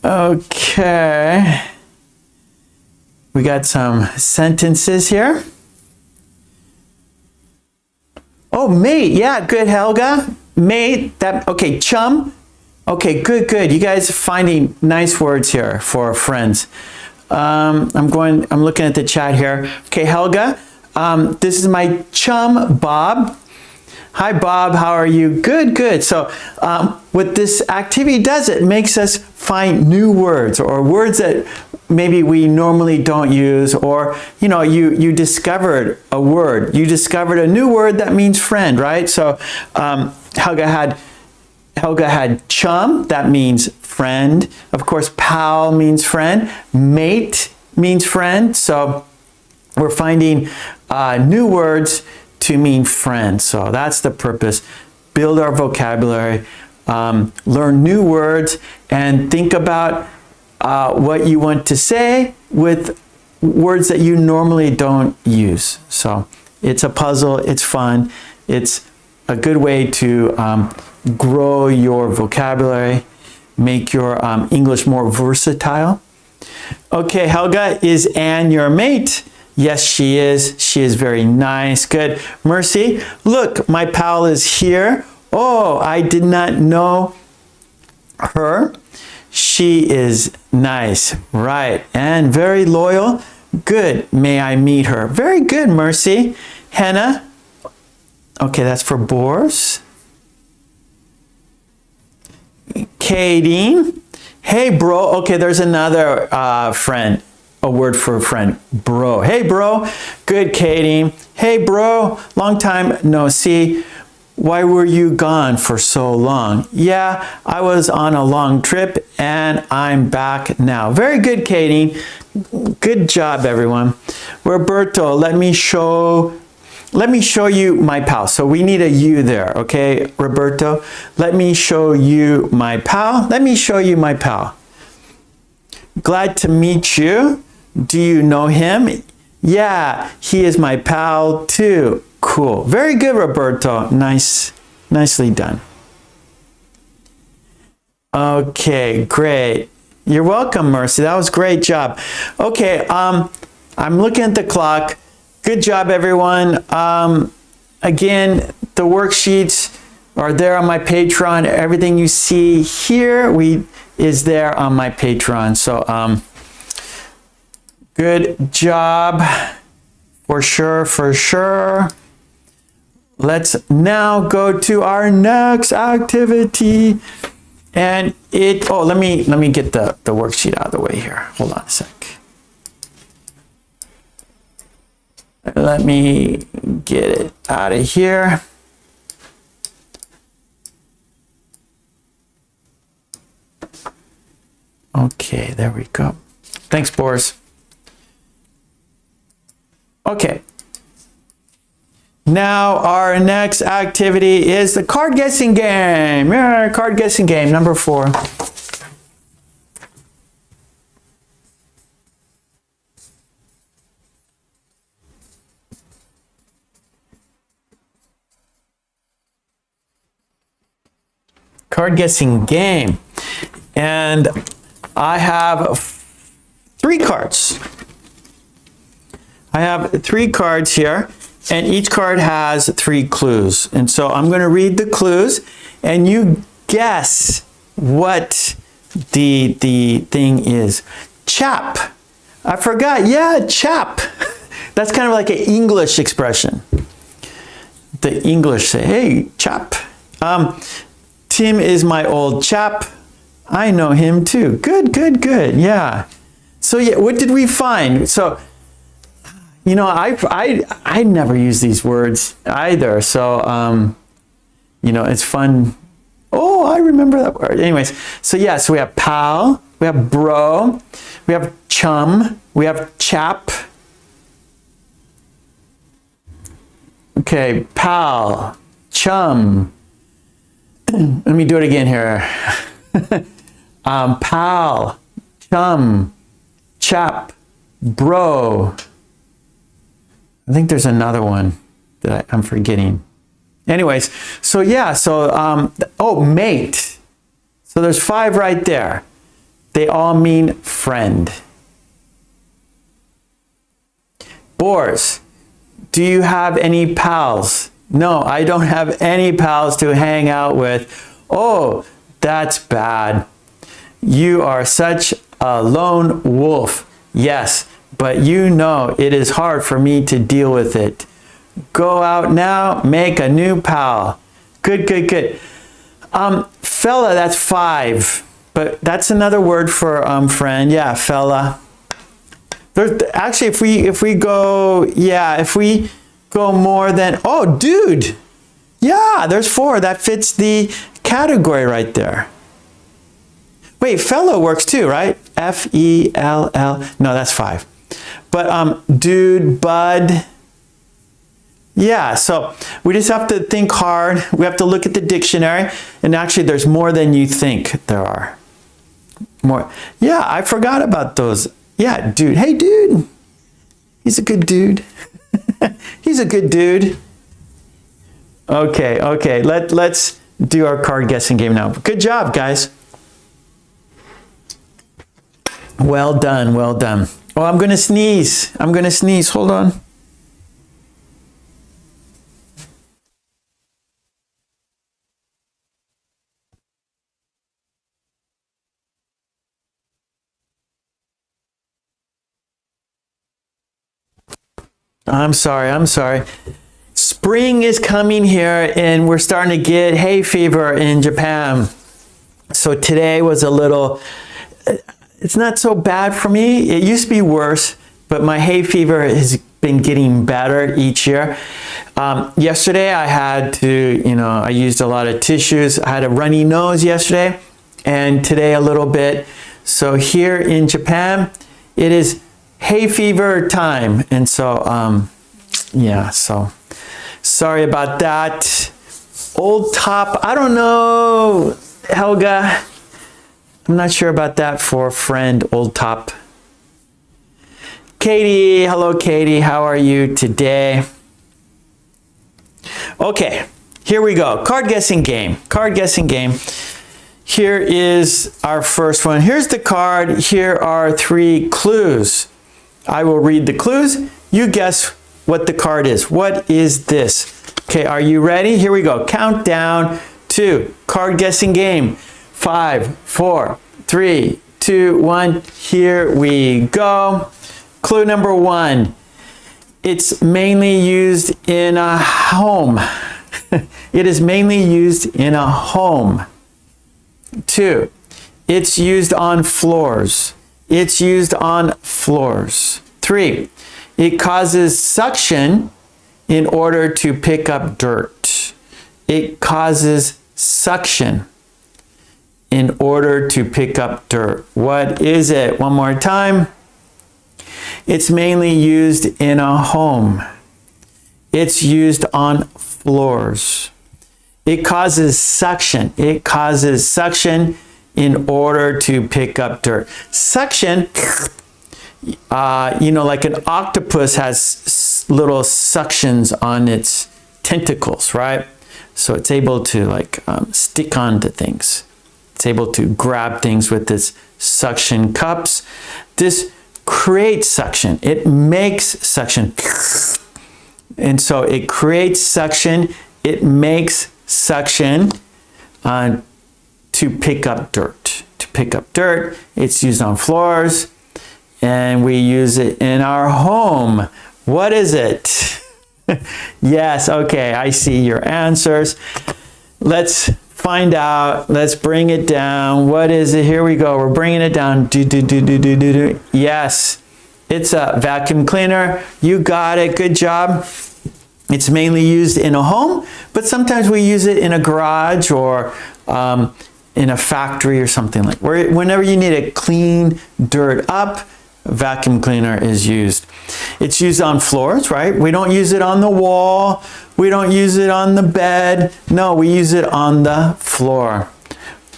Okay. We got some sentences here. Oh, mate. Yeah, good, Helga. Mate, okay, chum. Okay, good. You guys are finding nice words here for friends. I'm looking at the chat here. Okay, Helga, this is my chum, Bob. Hi, Bob, how are you? Good. So what this activity does, it makes us find new words or words that maybe we normally don't use, or, you know, you discovered a word. You discovered a new word that means friend, right? So Helga had chum, that means friend. Of course, pal means friend. Mate means friend. So we're finding new words to mean friend. So that's the purpose. Build our vocabulary, learn new words, and think about what you want to say with words that you normally don't use. So it's a puzzle, it's fun, it's a good way to grow your vocabulary, make your English more versatile. Okay, Helga, is Anne your mate? Yes, she is. She is very nice. Good. Mercy, look, my pal is here. Oh, I did not know her. She is nice. Right. And very loyal. Good. May I meet her? Very good, Mercy. Hannah. Okay, that's for Boris. Katie. Hey, bro. Okay, there's another friend. A word for a friend, bro. Hey, bro. Good, Katie. Hey, bro. Long time no see. Why were you gone for so long? Yeah, I was on a long trip and I'm back now. Very good, Katie. Good job, everyone. Roberto, let me show you my pal. So we need a you there, okay, Roberto? Let me show you my pal. Let me show you my pal. Glad to meet you. Do you know him? Yeah, he is my pal too. Cool. Very good, Roberto. Nicely done. Okay, great. You're welcome, Mercy. That was a great job. Okay, I'm looking at the clock. Good job, everyone. Again, the worksheets are there on my Patreon. Everything you see here is there on my Patreon. So, good job, for sure. Let's now go to our next activity. And let me get the worksheet out of the way here. Hold on a sec. Let me get it out of here. Okay, there we go. Thanks, Boris. Okay. Now our next activity is the card guessing game. Yeah, card guessing game number 4. Card guessing game. And I have 3 cards. I have 3 cards here, and each card has 3 clues. And so I'm going to read the clues, and you guess what the thing is. Chap. I forgot. Yeah, chap. That's kind of like an English expression. The English say, hey, chap. Tim is my old chap. I know him too. Good. Yeah. So yeah, what did we find? So, you know, I never use these words either. So, you know, it's fun. Oh, I remember that word. Anyways, so yeah, so we have pal, we have bro, we have chum, we have chap. Okay, pal, chum. Let me do it again here. Pal, chum, chap, bro. I think there's another one that I'm forgetting. Anyways, so yeah, so, oh, mate. So there's 5 right there. They all mean friend. Boris, do you have any pals? No, I don't have any pals to hang out with. Oh, that's bad. You are such a lone wolf. Yes, but you know it is hard for me to deal with it. Go out now, make a new pal. Good, good, good. Fella, that's 5. But that's another word for friend. Yeah, fella. There's, actually, if we go more than, oh, dude. Yeah, there's 4. That fits the category right there. Wait, fellow works too, right? F-E-L-L. No, that's 5. But dude, bud. Yeah, so we just have to think hard. We have to look at the dictionary. And actually, there's more than you think there are. More. Yeah, I forgot about those. Yeah, dude. Hey, dude. He's a good dude. He's a good dude. Okay. Let's do our card guessing game now. Good job, guys. Well done, well done. Oh, I'm going to sneeze. Hold on. I'm sorry. Spring is coming here and we're starting to get hay fever in Japan. So today was a little, it's not so bad for me. It used to be worse, but my hay fever has been getting better each year. Yesterday I had to, I used a lot of tissues. I had a runny nose yesterday and today a little bit. So here in Japan, it is hay fever time. And so, yeah, so sorry about that. Old top, I don't know, Helga. I'm not sure about that for friend, old top. Katie, hello Katie, how are you today? Okay, here we go. Card guessing game. Here is our first one. Here's the card. Here are 3 clues. I will read the clues. You guess what the card is. What is this? Okay, are you ready? Here we go. Countdown to card guessing game. 5, 4, 3, 2, 1. Here we go. Clue number 1. It's mainly used in a home. It is mainly used in a home. 2. It's used on floors. 3. It causes suction in order to pick up dirt. It causes suction in order to pick up dirt. What is it? One more time. It's mainly used in a home. It's used on floors. It causes suction. It causes suction in order to pick up dirt. Suction, like an octopus has little suctions on its tentacles, right? So it's able to stick onto things. It's able to grab things with its suction cups. This creates suction. It makes suction. And so it creates suction. It makes suction to pick up dirt. It's used on floors. And we use it in our home. What is it? Yes, okay, I see your answers. Let's find out. Let's bring it down. What is it? Here we go. We're bringing it down. Yes, it's a vacuum cleaner. You got it. Good job. It's mainly used in a home, but sometimes we use it in a garage or in a factory or something like that. Whenever you need to clean dirt up, a vacuum cleaner is used. It's used on floors, right? We don't use it on the wall. We don't use it on the bed. No, we use it on the floor.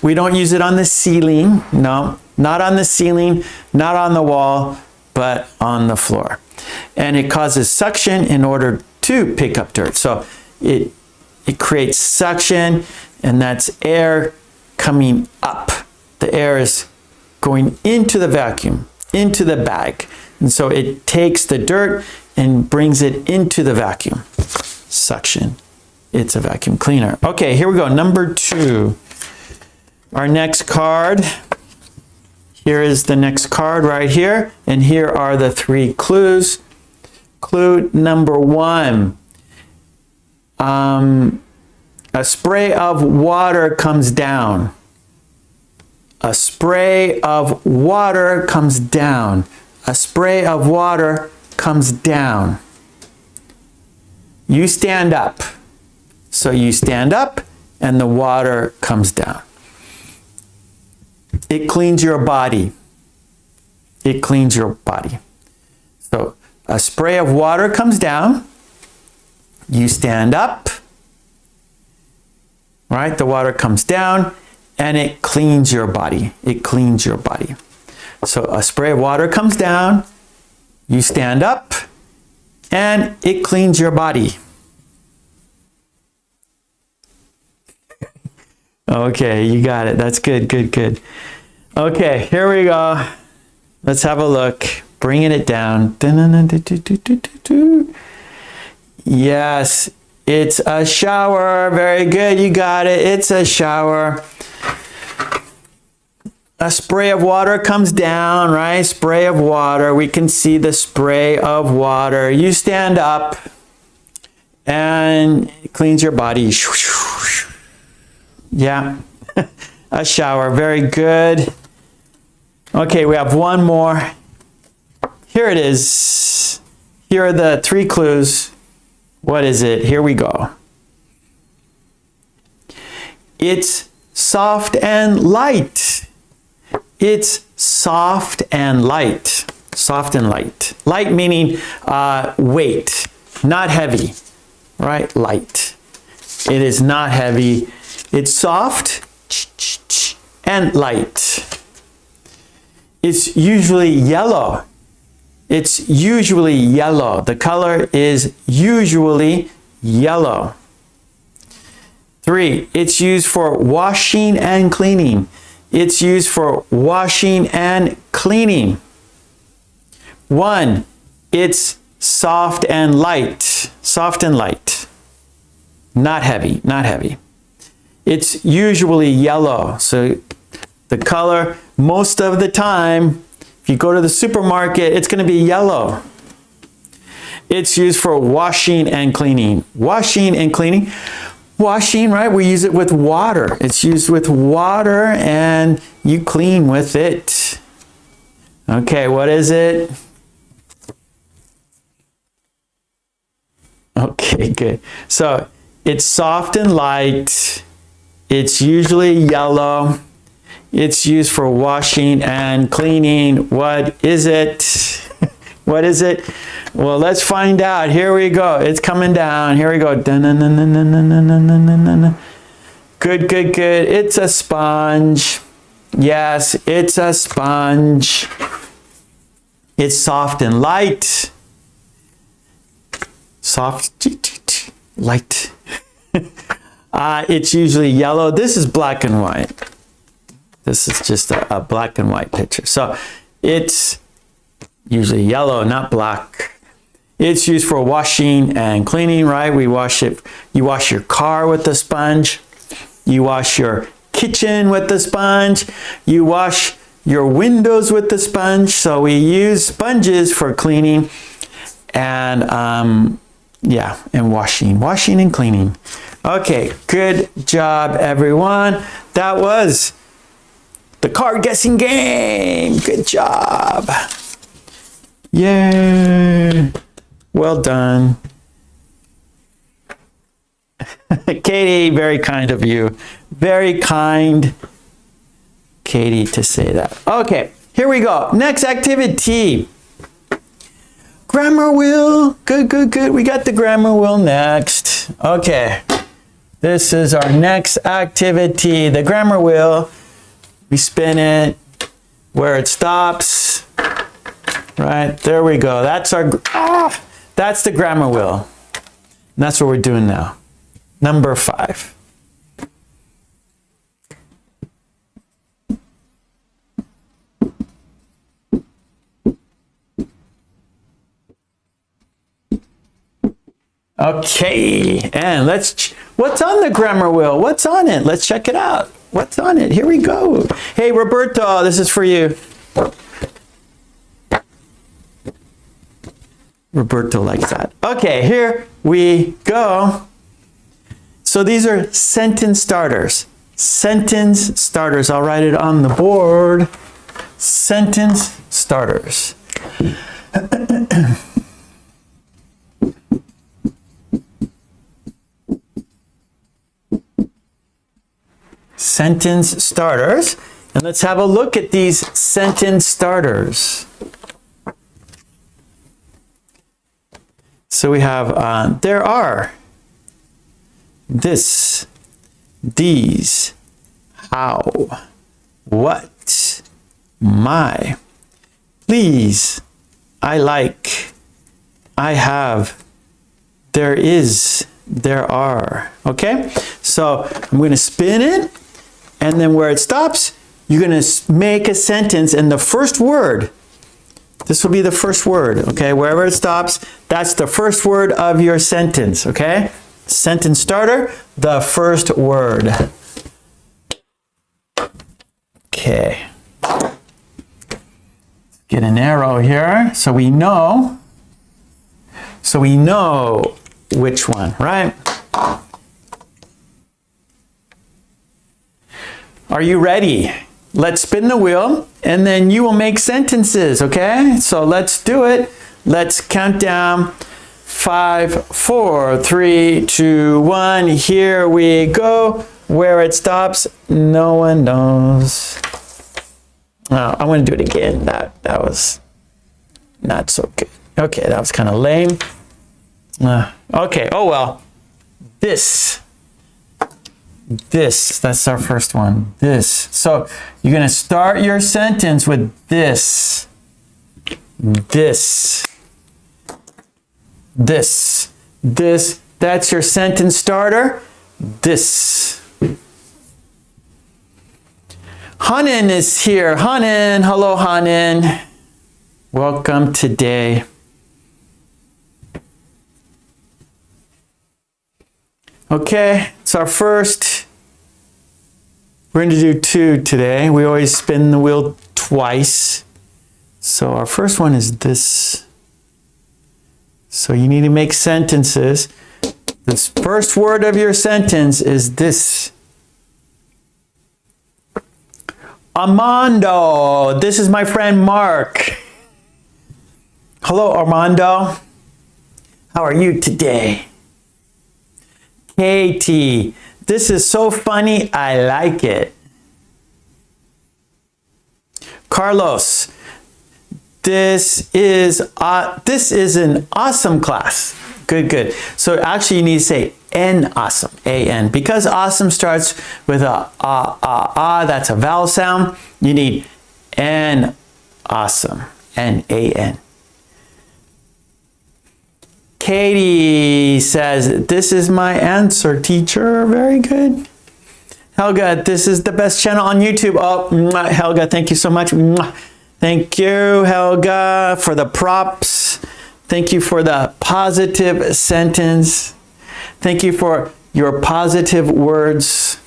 We don't use it on the ceiling. No, not on the ceiling, not on the wall, but on the floor. And it causes suction in order to pick up dirt. So it it creates suction, and that's air coming up. The air is going into the vacuum, into the bag. And so it takes the dirt and brings it into the vacuum. Suction. It's a vacuum cleaner. Okay, here we go. Number 2. Our next card. Here is the next card right here. And here are the 3 clues. Clue number 1. A spray of water comes down. A spray of water comes down. A spray of water comes down. You stand up. So you stand up and the water comes down. It cleans your body. It cleans your body. So a spray of water comes down. You stand up. Right? The water comes down and it cleans your body. It cleans your body. So a spray of water comes down. You stand up and it cleans your body. Okay, you got it. That's good, good, good. Okay, here we go. Let's have a look. Bringing it down. Yes, it's a shower. Very good, you got it. It's a shower. A spray of water comes down, right? Spray of water. We can see the spray of water. You stand up and it cleans your body. Yeah, a shower. Very good. Okay, we have one more. Here it is. Here are the 3 clues. What is it? Here we go. It's soft and light. It's soft and light. Soft and light. Light meaning weight, not heavy, right? Light. It is not heavy. It's soft and light. It's usually yellow. It's usually yellow. The color is usually yellow. 3, it's used for washing and cleaning. It's used for washing and cleaning. 1, it's soft and light. Soft and light. Not heavy, not heavy. It's usually yellow. So the color, most of the time, if you go to the supermarket, it's going to be yellow. It's used for washing and cleaning. Washing and cleaning. Washing, right? We use it with water. It's used with water and you clean with it. Okay, what is it? Okay, good. So it's soft and light. It's usually yellow. It's used for washing and cleaning. What is it? What is it? Well, let's find out. Here we go. It's coming down. Here we go. Good, good, good. It's a sponge. Yes, it's a sponge. It's soft and light. Soft, light. It's usually yellow. This is black and white. This is just a black and white picture. So it's usually yellow, not black. It's used for washing and cleaning, right? We wash it. You wash your car with the sponge. You wash your kitchen with the sponge. You wash your windows with the sponge. So we use sponges for cleaning and yeah, and washing and cleaning. Okay, good job, everyone. That was the card guessing game. Good job. Yay. Well done. Katie, very kind of you. Very kind, Katie, to say that. Okay, here we go. Next activity. Grammar wheel. Good, good, good. We got the grammar wheel next. Okay. This is our next activity. The grammar wheel. We spin it where it stops. Right, there we go. That's our, that's the grammar wheel. And that's what we're doing now. Number 5. Okay, and what's on the grammar wheel? What's on it? Let's check it out. What's on it? Here we go. Hey, Roberto, this is for you. Roberto likes that. Okay, here we go. So these are sentence starters. Sentence starters. I'll write it on the board. Sentence starters. Sentence starters. And let's have a look at these sentence starters. So we have, there are, this, these, how, what, my, please, I like, I have, there is, there are. Okay? So I'm going to spin it, and then where it stops, you're going to make a sentence, and the first word, this will be the first word, okay? Wherever it stops, that's the first word of your sentence, okay? Sentence starter, the first word. Okay. Get an arrow here so we know which one, right? Are you ready? Let's spin the wheel, and then you will make sentences, okay? So let's do it. Let's count down. 5, 4, 3, 2, 1. Here we go. Where it stops, no one knows. Oh, I want to do it again. That was not so good. Okay, that was kind of lame. Okay, oh well. This, that's our first one. This. So you're going to start your sentence with this. This. This. This. That's your sentence starter. This. Hanan is here. Hanan. Hello, Hanan. Welcome today. Okay, it's our first. We're going to do 2 today. We always spin the wheel twice. So our first one is this. So you need to make sentences. The first word of your sentence is this. Armando. This is my friend Mark. Hello, Armando. How are you today? Katie, this is so funny, I like it. Carlos, this is an awesome class. Good, good. So actually you need to say N awesome, A-N. Because awesome starts with a that's a vowel sound, you need N awesome, N-A-N. Katie says, this is my answer, teacher. Very good. Helga, this is the best channel on YouTube. Oh, Helga, thank you so much. Thank you, Helga, for the props. Thank you for the positive sentence. Thank you for your positive words.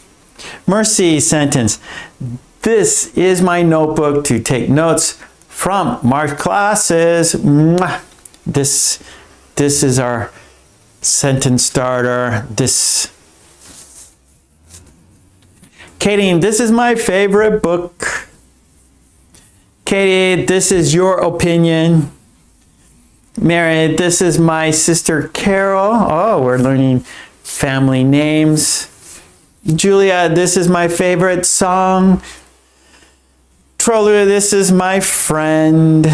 Mercy sentence. This is my notebook to take notes from Mark's classes. This is our sentence starter. This. Katie, this is my favorite book. Katie, this is your opinion. Mary, this is my sister Carol. Oh, we're learning family names. Julia, this is my favorite song. Trolu, this is my friend.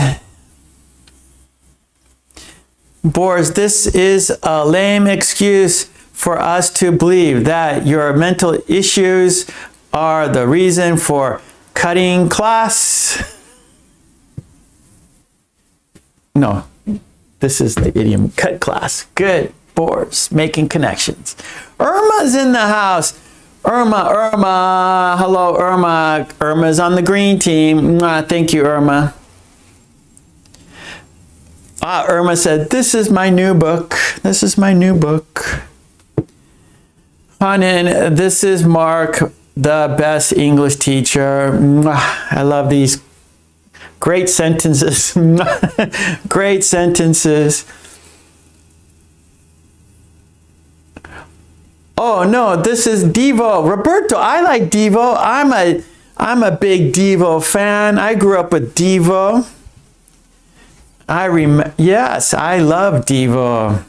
Boris, this is a lame excuse for us to believe that your mental issues are the reason for cutting class. No, this is the idiom cut class. Good. boards, making connections. Irma's in the house. Irma, hello Irma. Irma's on the green team. Thank you, Irma. Irma said, this is my new book. This is my new book. Hanan, this is Mark, the best English teacher. I love these great sentences. Great sentences. Oh no, this is Devo. Roberto, I like Devo. I'm a big Devo fan. I grew up with Devo. Yes, I love Devo.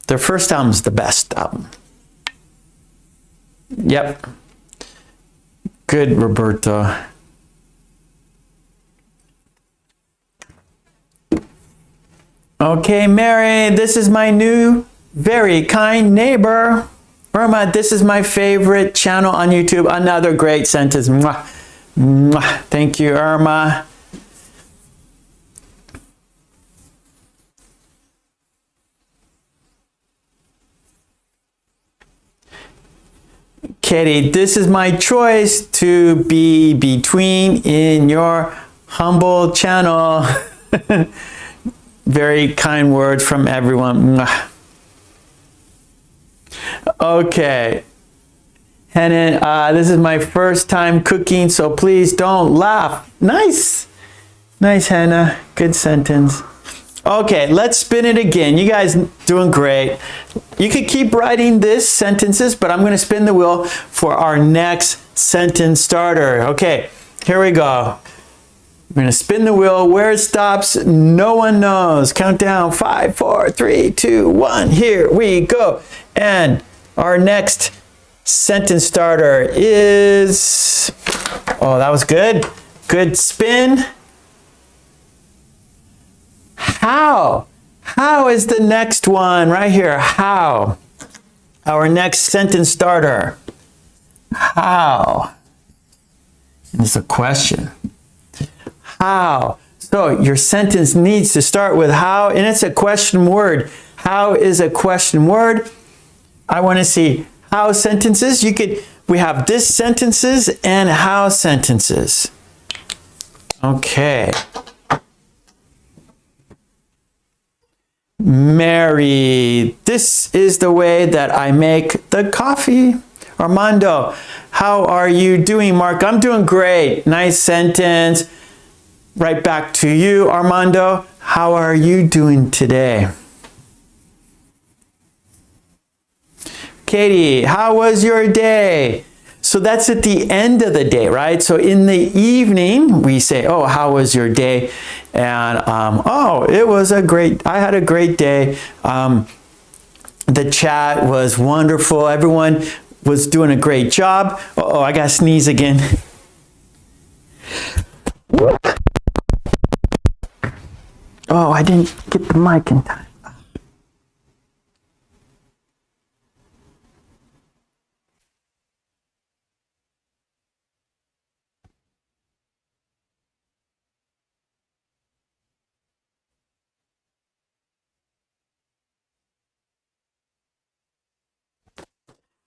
Their first album's the best album. Yep. Good, Roberto. Okay, Mary, this is my new very kind neighbor. Irma, this is my favorite channel on YouTube. Another great sentence. Mwah. Mwah. Thank you, Irma. Katie, this is my choice to be between in your humble channel. Very kind words from everyone. Mwah. Okay, Hannah, this is my first time cooking, so please don't laugh. Nice. Nice, Hannah. Good sentence. Okay, let's spin it again. You guys doing great. You could keep writing this sentences, but I'm going to spin the wheel for our next sentence starter. Okay, here we go. We're going to spin the wheel. Where it stops, no one knows. Count down. 5, 4, 3, 2, 1. Here we go. And our next sentence starter is, oh, that was good. Good spin. How? How is the next one right here? How? Our next sentence starter. How? And it's a question. How? So your sentence needs to start with how, and it's a question word. How is a question word? I want to see how sentences. We have this sentences and how sentences. Okay. Mary, this is the way that I make the coffee. Armando, how are you doing? Mark, I'm doing great. Nice sentence. Right back to you, Armando. How are you doing today? Katie, how was your day? So that's at the end of the day, right? So in the evening, we say, oh, how was your day? And, oh, it was I had a great day. The chat was wonderful. Everyone was doing a great job. Uh-oh, I got to sneeze again. Oh, I didn't get the mic in time.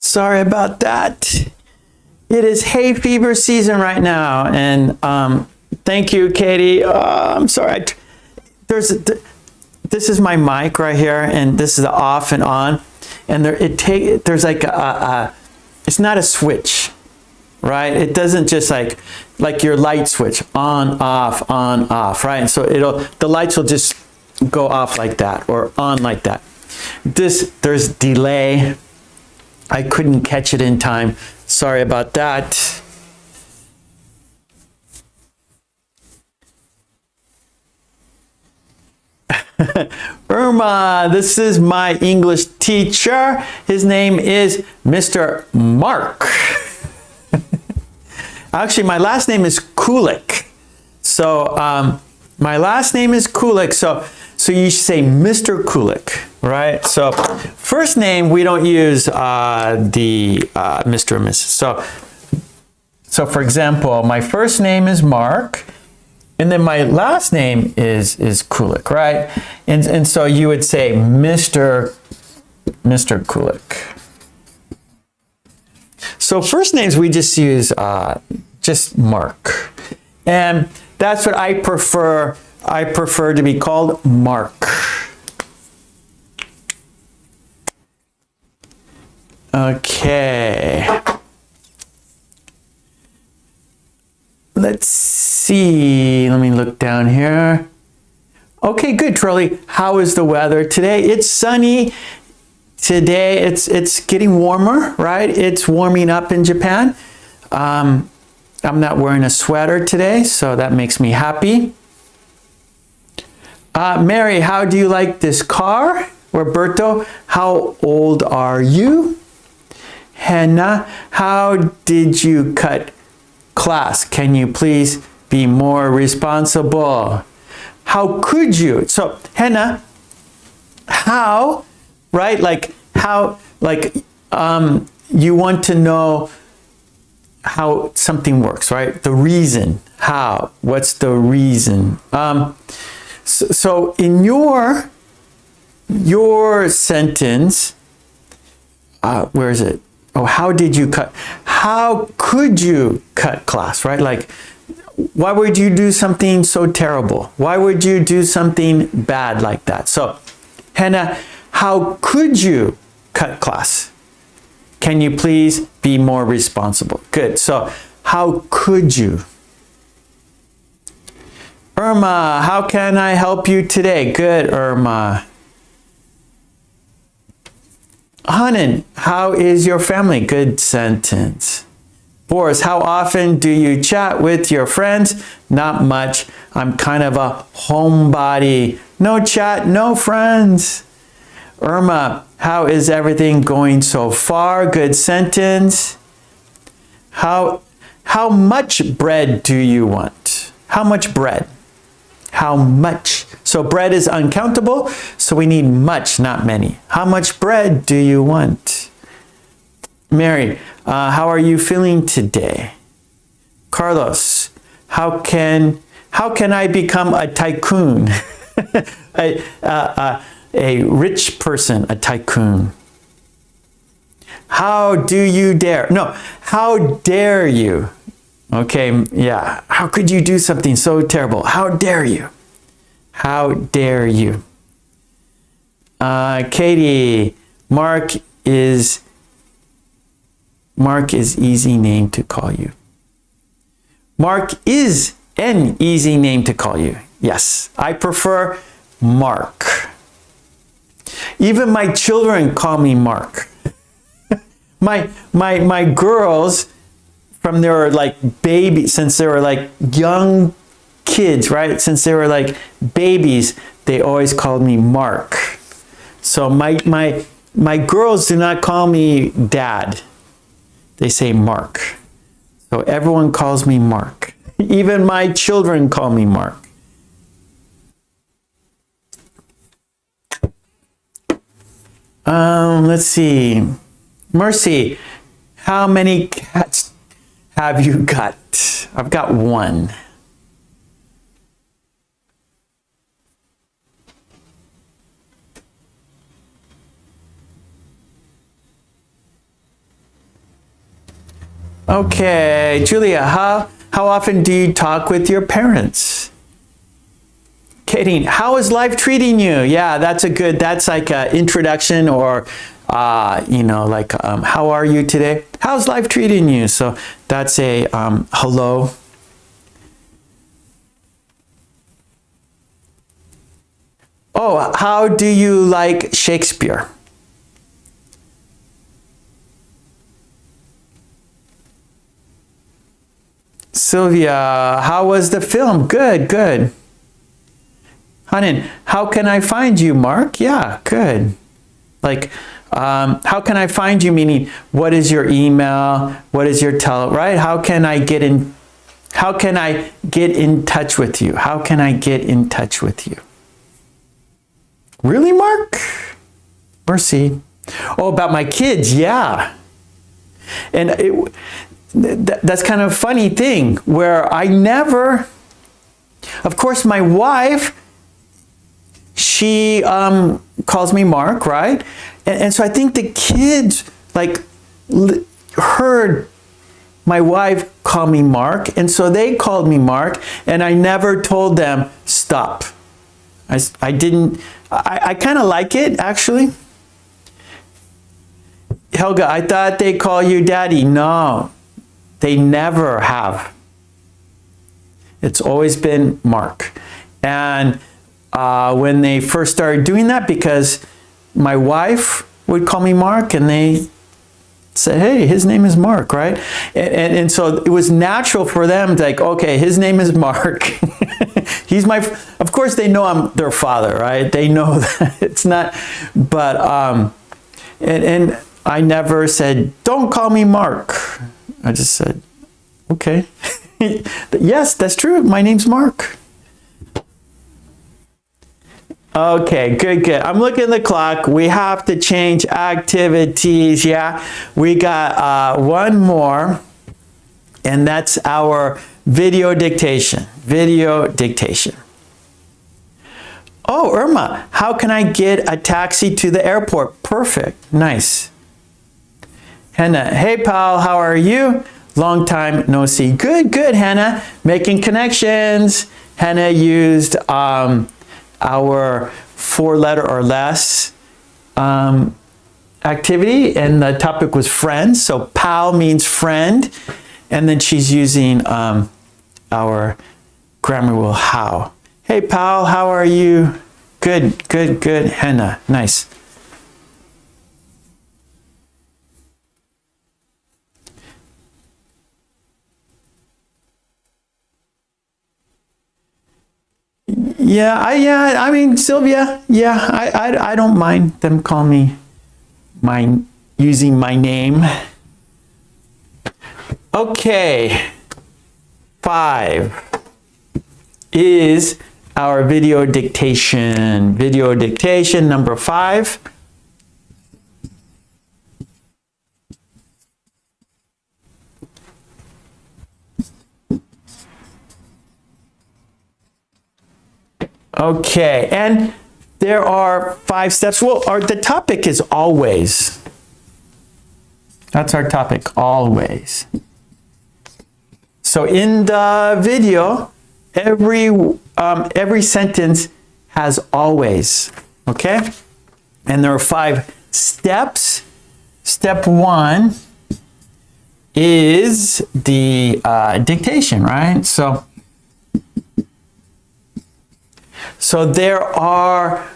Sorry about that. It is hay fever season right now, and thank you, Katie. I'm sorry. This is my mic right here, and this is the off and on, and there's like it's not a switch, right? It doesn't just like your light switch on off, right? And so the lights will just go off like that or on like that. There's delay. I couldn't catch it in time. Sorry about that. Irma, this is my English teacher. His name is Mr. Mark. Actually, my last name is Kulek. So my last name is Kulek. So you should say Mr. Kulek, right? So first name, we don't use the Mr. and Mrs. So for example, my first name is Mark, And then my last name is Kulek, right? And so you would say Mr. Kulek. So first names we just use just Mark. And that's what I prefer. I prefer to be called Mark. Okay. Let's see. Let me look down here. Okay, good, Trolley. How is the weather today? It's sunny. Today it's getting warmer, right? It's warming up in Japan. I'm not wearing a sweater today, so that makes me happy. Mary, how do you like this car? Roberto, how old are you? Hannah, how did you cut class? Can you please be more responsible? How could you? So, Hannah, how, right? Like, how, like, you want to know how something works, right? The reason, how, what's the reason? So in your sentence, where is it? Oh, how did you cut? How could you cut class, right? Like, why would you do something so terrible? Why would you do something bad like that? So, Hannah, how could you cut class? Can you please be more responsible? Good. So, how could you? Irma, how can I help you today? Good, Irma. Hanan, how is your family? Good sentence. Boris, how often do you chat with your friends? Not much. I'm kind of a homebody. No chat, no friends. Irma, how is everything going so far? Good sentence. How much bread do you want? How much bread? How much? So bread is uncountable, so we need much, not many. How much bread do you want? Mary, how are you feeling today? Carlos, how can I become a tycoon? a rich person, a tycoon. How do you dare? No, how dare you? Okay, yeah. How could you do something so terrible? How dare you? How dare you? Katie, Mark is easy name to call you. Mark is an easy name to call you. Yes, I prefer Mark. Even my children call me Mark. my girls, from they were like babies, since they were like young kids, right? Since they were like babies, they always called me Mark. So my girls do not call me Dad. They say Mark. So everyone calls me Mark. Even my children call me Mark. Let's see. Mercy, how many cats have you got? I've got one. Okay, Julia, how often do you talk with your parents? Katie, how is life treating you? Yeah, that's like an introduction, or like, how are you today? How's life treating you? So that's a hello. Oh, how do you like Shakespeare? Sylvia, how was the film? Good, good. Hanan, how can I find you, Mark? Yeah, good. Like, how can I find you? Meaning, what is your email? What is your right? How can I get in touch with you? How can I get in touch with you? Really, Mark? Mercy. Oh, about my kids, yeah. And that's kind of a funny thing where I never Of course, my wife, she calls me Mark, right? And so I think the kids like heard my wife call me Mark, and so they called me Mark, and I never told them stop. I didn't. I kind of like it, actually. Helga, I thought they call you Daddy. No, they never have. It's always been Mark. And when they first started doing that, because my wife would call me Mark, and they said, hey, his name is Mark, right? And so it was natural for them to like, okay, his name is Mark. He's my, of course they know I'm their father, right? They know that it's not, but, and I never said, don't call me Mark. I just said, okay. Yes, that's true. My name's Mark. Okay, good. I'm looking at the clock. We have to change activities. Yeah, we got one more, and that's our video dictation. Video dictation. Oh, Irma, how can I get a taxi to the airport? Perfect. Nice. Hannah, hey, pal, how are you? Long time no see. Good, Hannah. Making connections. Hannah used our 4-letter or less activity, and the topic was friends. So pal means friend, and then she's using our grammar rule how. Hey pal, how are you? Good, Hannah, nice. Yeah, I mean, Sylvia, yeah, I don't mind them calling me using my name. Okay, 5 is our video dictation. Video dictation number 5. Okay, and there are 5 steps. Well, the topic is always. That's our topic, always. So in the video, every sentence has always, okay? And there are 5 steps. Step 1 is the dictation, right? So there are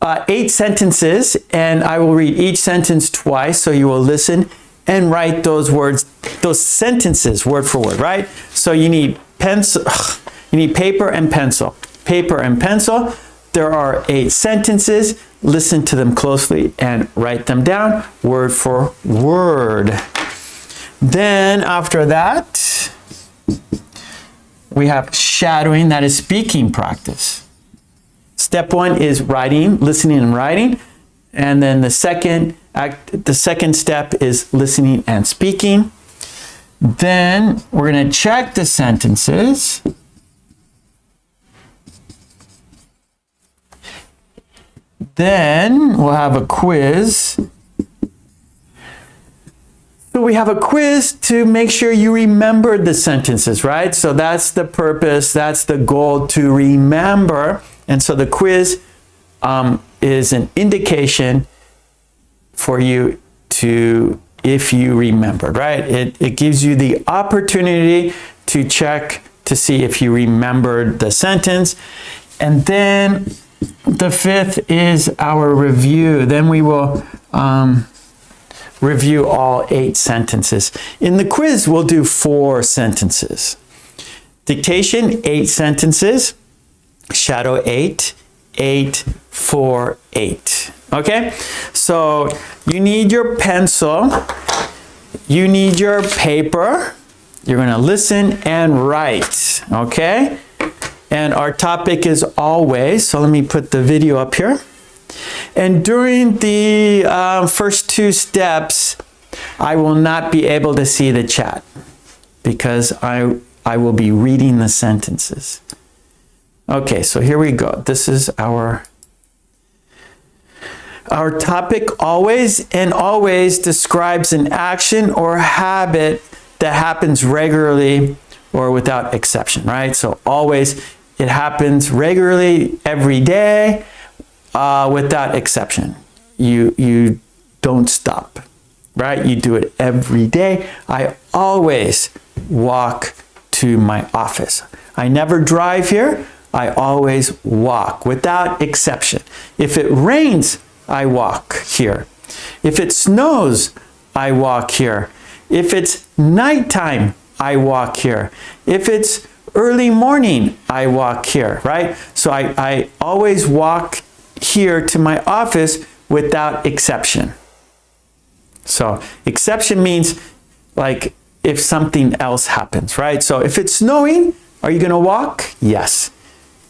8 sentences, and I will read each sentence twice, so you will listen and write those words, those sentences word for word, right? So you need pencil, you need paper and pencil. Paper and pencil. There are 8 sentences. Listen to them closely and write them down word for word. Then after that, we have shadowing, that is speaking practice. Step 1 is writing, listening and writing. And then the second step is listening and speaking. Then we're going to check the sentences. Then we'll have a quiz. So we have a quiz to make sure you remember the sentences, right? So that's the purpose, that's the goal, to remember. And so the quiz is an indication for you to, if you remembered, right? It gives you the opportunity to check to see if you remembered the sentence. And then the 5th is our review. Then we will review all 8 sentences. In the quiz, we'll do 4 sentences. Dictation, 8 sentences. Shadow 8, 8, 4, 8. Okay? So you need your pencil. You need your paper. You're going to listen and write. Okay? And our topic is always. So let me put the video up here. And during the first 2 steps, I will not be able to see the chat because I will be reading the sentences. Okay, so here we go. This is our topic. Always, and always describes an action or habit that happens regularly or without exception, right? So always, it happens regularly every day without exception. You don't stop, right? You do it every day. I always walk to my office. I never drive here. I always walk without exception. If it rains, I walk here. If it snows, I walk here. If it's nighttime, I walk here. If it's early morning, I walk here, right? So I always walk here to my office without exception. So exception means like if something else happens, right? So if it's snowing, are you going to walk? Yes.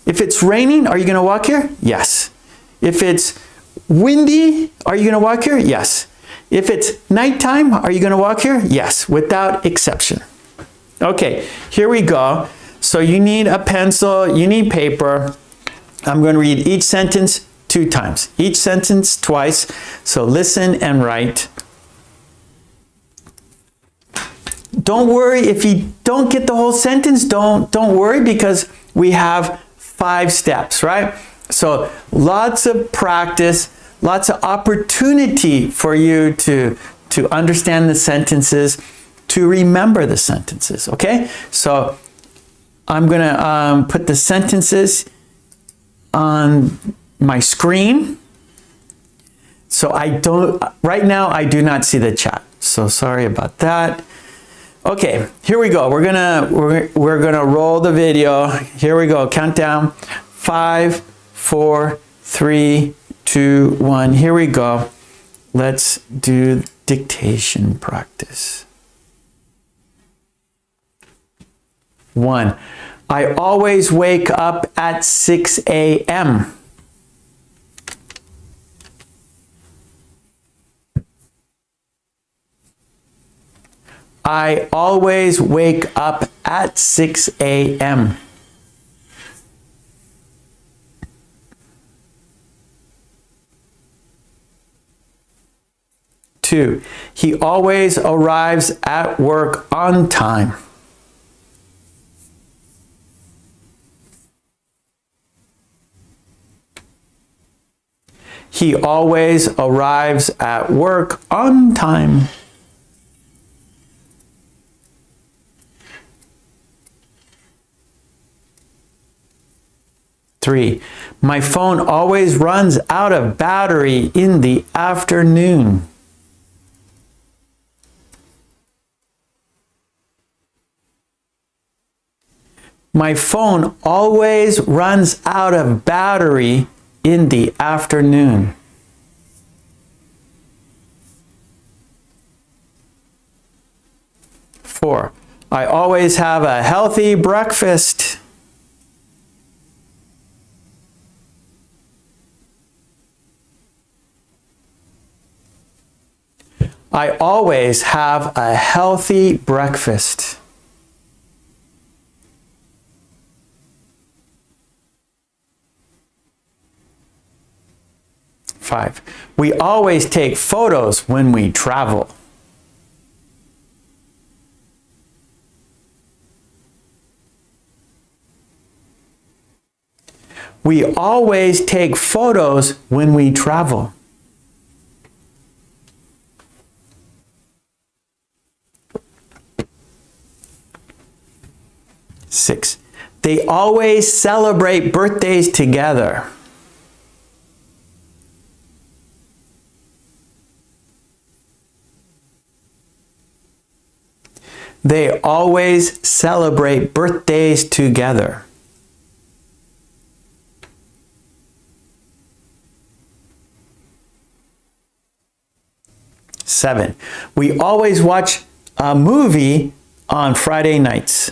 If it's raining, are you going to walk here? Yes. If it's windy, are you going to walk here? Yes. If it's nighttime, are you going to walk here? Yes, without exception. Okay, here we go. So you need a pencil, you need paper. I'm going to read each sentence 2 times, each sentence twice. So listen and write. Don't worry if you don't get the whole sentence. Don't worry, because we have 5 steps, right? So lots of practice, lots of opportunity for you to understand the sentences, to remember the sentences, okay? So I'm gonna put the sentences on my screen. So right now I do not see the chat. So sorry about that. Okay, here we go. We're gonna roll the video. Here we go. Countdown. 5, 4, 3, 2, 1. Here we go. Let's do dictation practice. 1. I always wake up at 6 a.m. I always wake up at 6 a.m. Two, he always arrives at work on time. He always arrives at work on time. 3, my phone always runs out of battery in the afternoon. My phone always runs out of battery in the afternoon. 4, I always have a healthy breakfast. I always have a healthy breakfast. 5, we always take photos when we travel. We always take photos when we travel. 6, they always celebrate birthdays together. They always celebrate birthdays together. 7, we always watch a movie on Friday nights.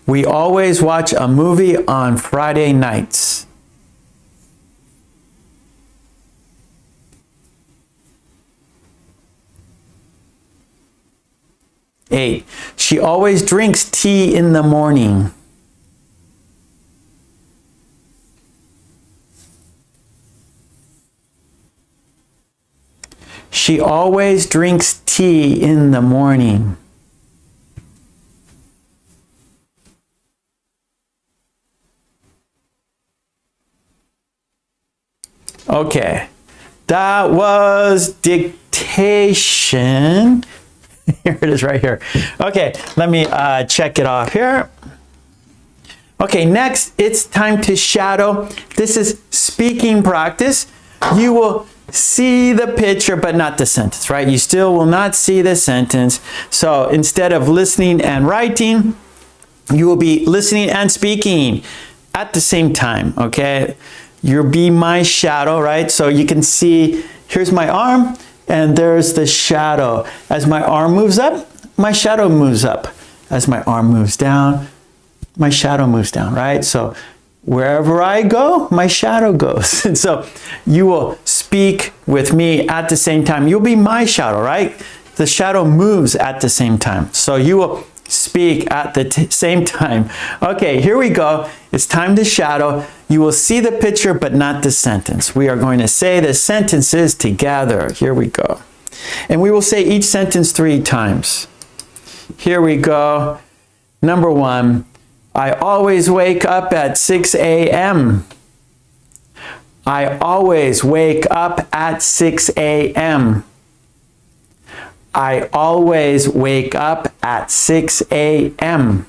We always watch a movie on Friday nights. 8. She always drinks tea in the morning. She always drinks tea in the morning. Okay, that was dictation. Here it is right here. Okay, let me check it off here. Okay, next it's time to shadow. This is speaking practice. You will see the picture but not the sentence, right? You still will not see the sentence. So instead of listening and writing, you will be listening and speaking at the same time, okay? You'll be my shadow, right? So you can see, here's my arm, and there's the shadow. As my arm moves up, my shadow moves up. As my arm moves down, my shadow moves down, right? So wherever I go, my shadow goes. And so you will speak with me at the same time. You'll be my shadow, right? The shadow moves at the same time. So you will speak at the same time. Okay, here we go. It's time to shadow. You will see the picture but not the sentence. We are going to say the sentences together. Here we go. And we will say each sentence 3 times. Here we go. Number 1, I always wake up at 6 a.m. I always wake up at 6 a.m. I always wake up at 6 a.m.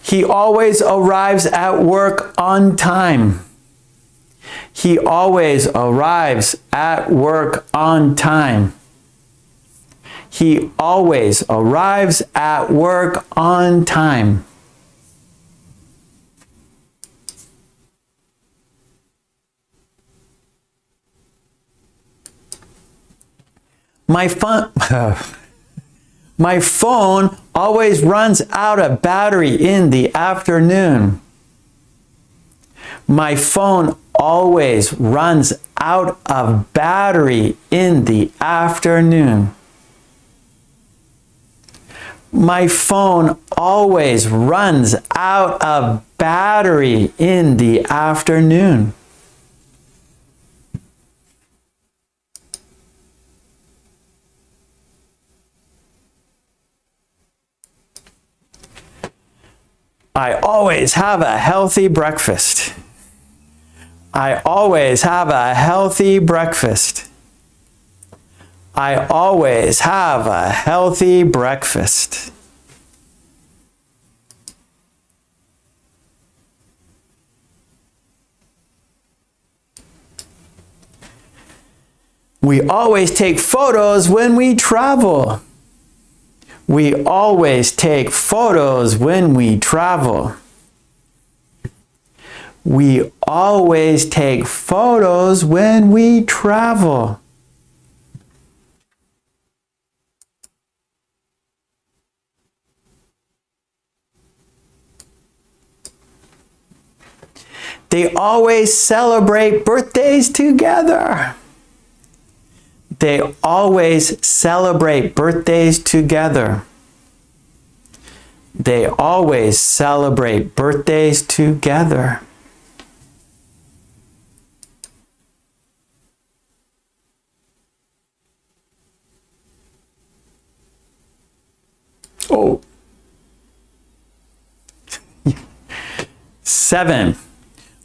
He always arrives at work on time. He always arrives at work on time. He always arrives at work on time. My phone always runs out of battery in the afternoon. My phone always runs out of battery in the afternoon. My phone always runs out of battery in the afternoon. I always have a healthy breakfast. I always have a healthy breakfast. I always have a healthy breakfast. We always take photos when we travel. We always take photos when we travel. We always take photos when we travel. They always celebrate birthdays together. They always celebrate birthdays together. They always celebrate birthdays together. Oh. 7.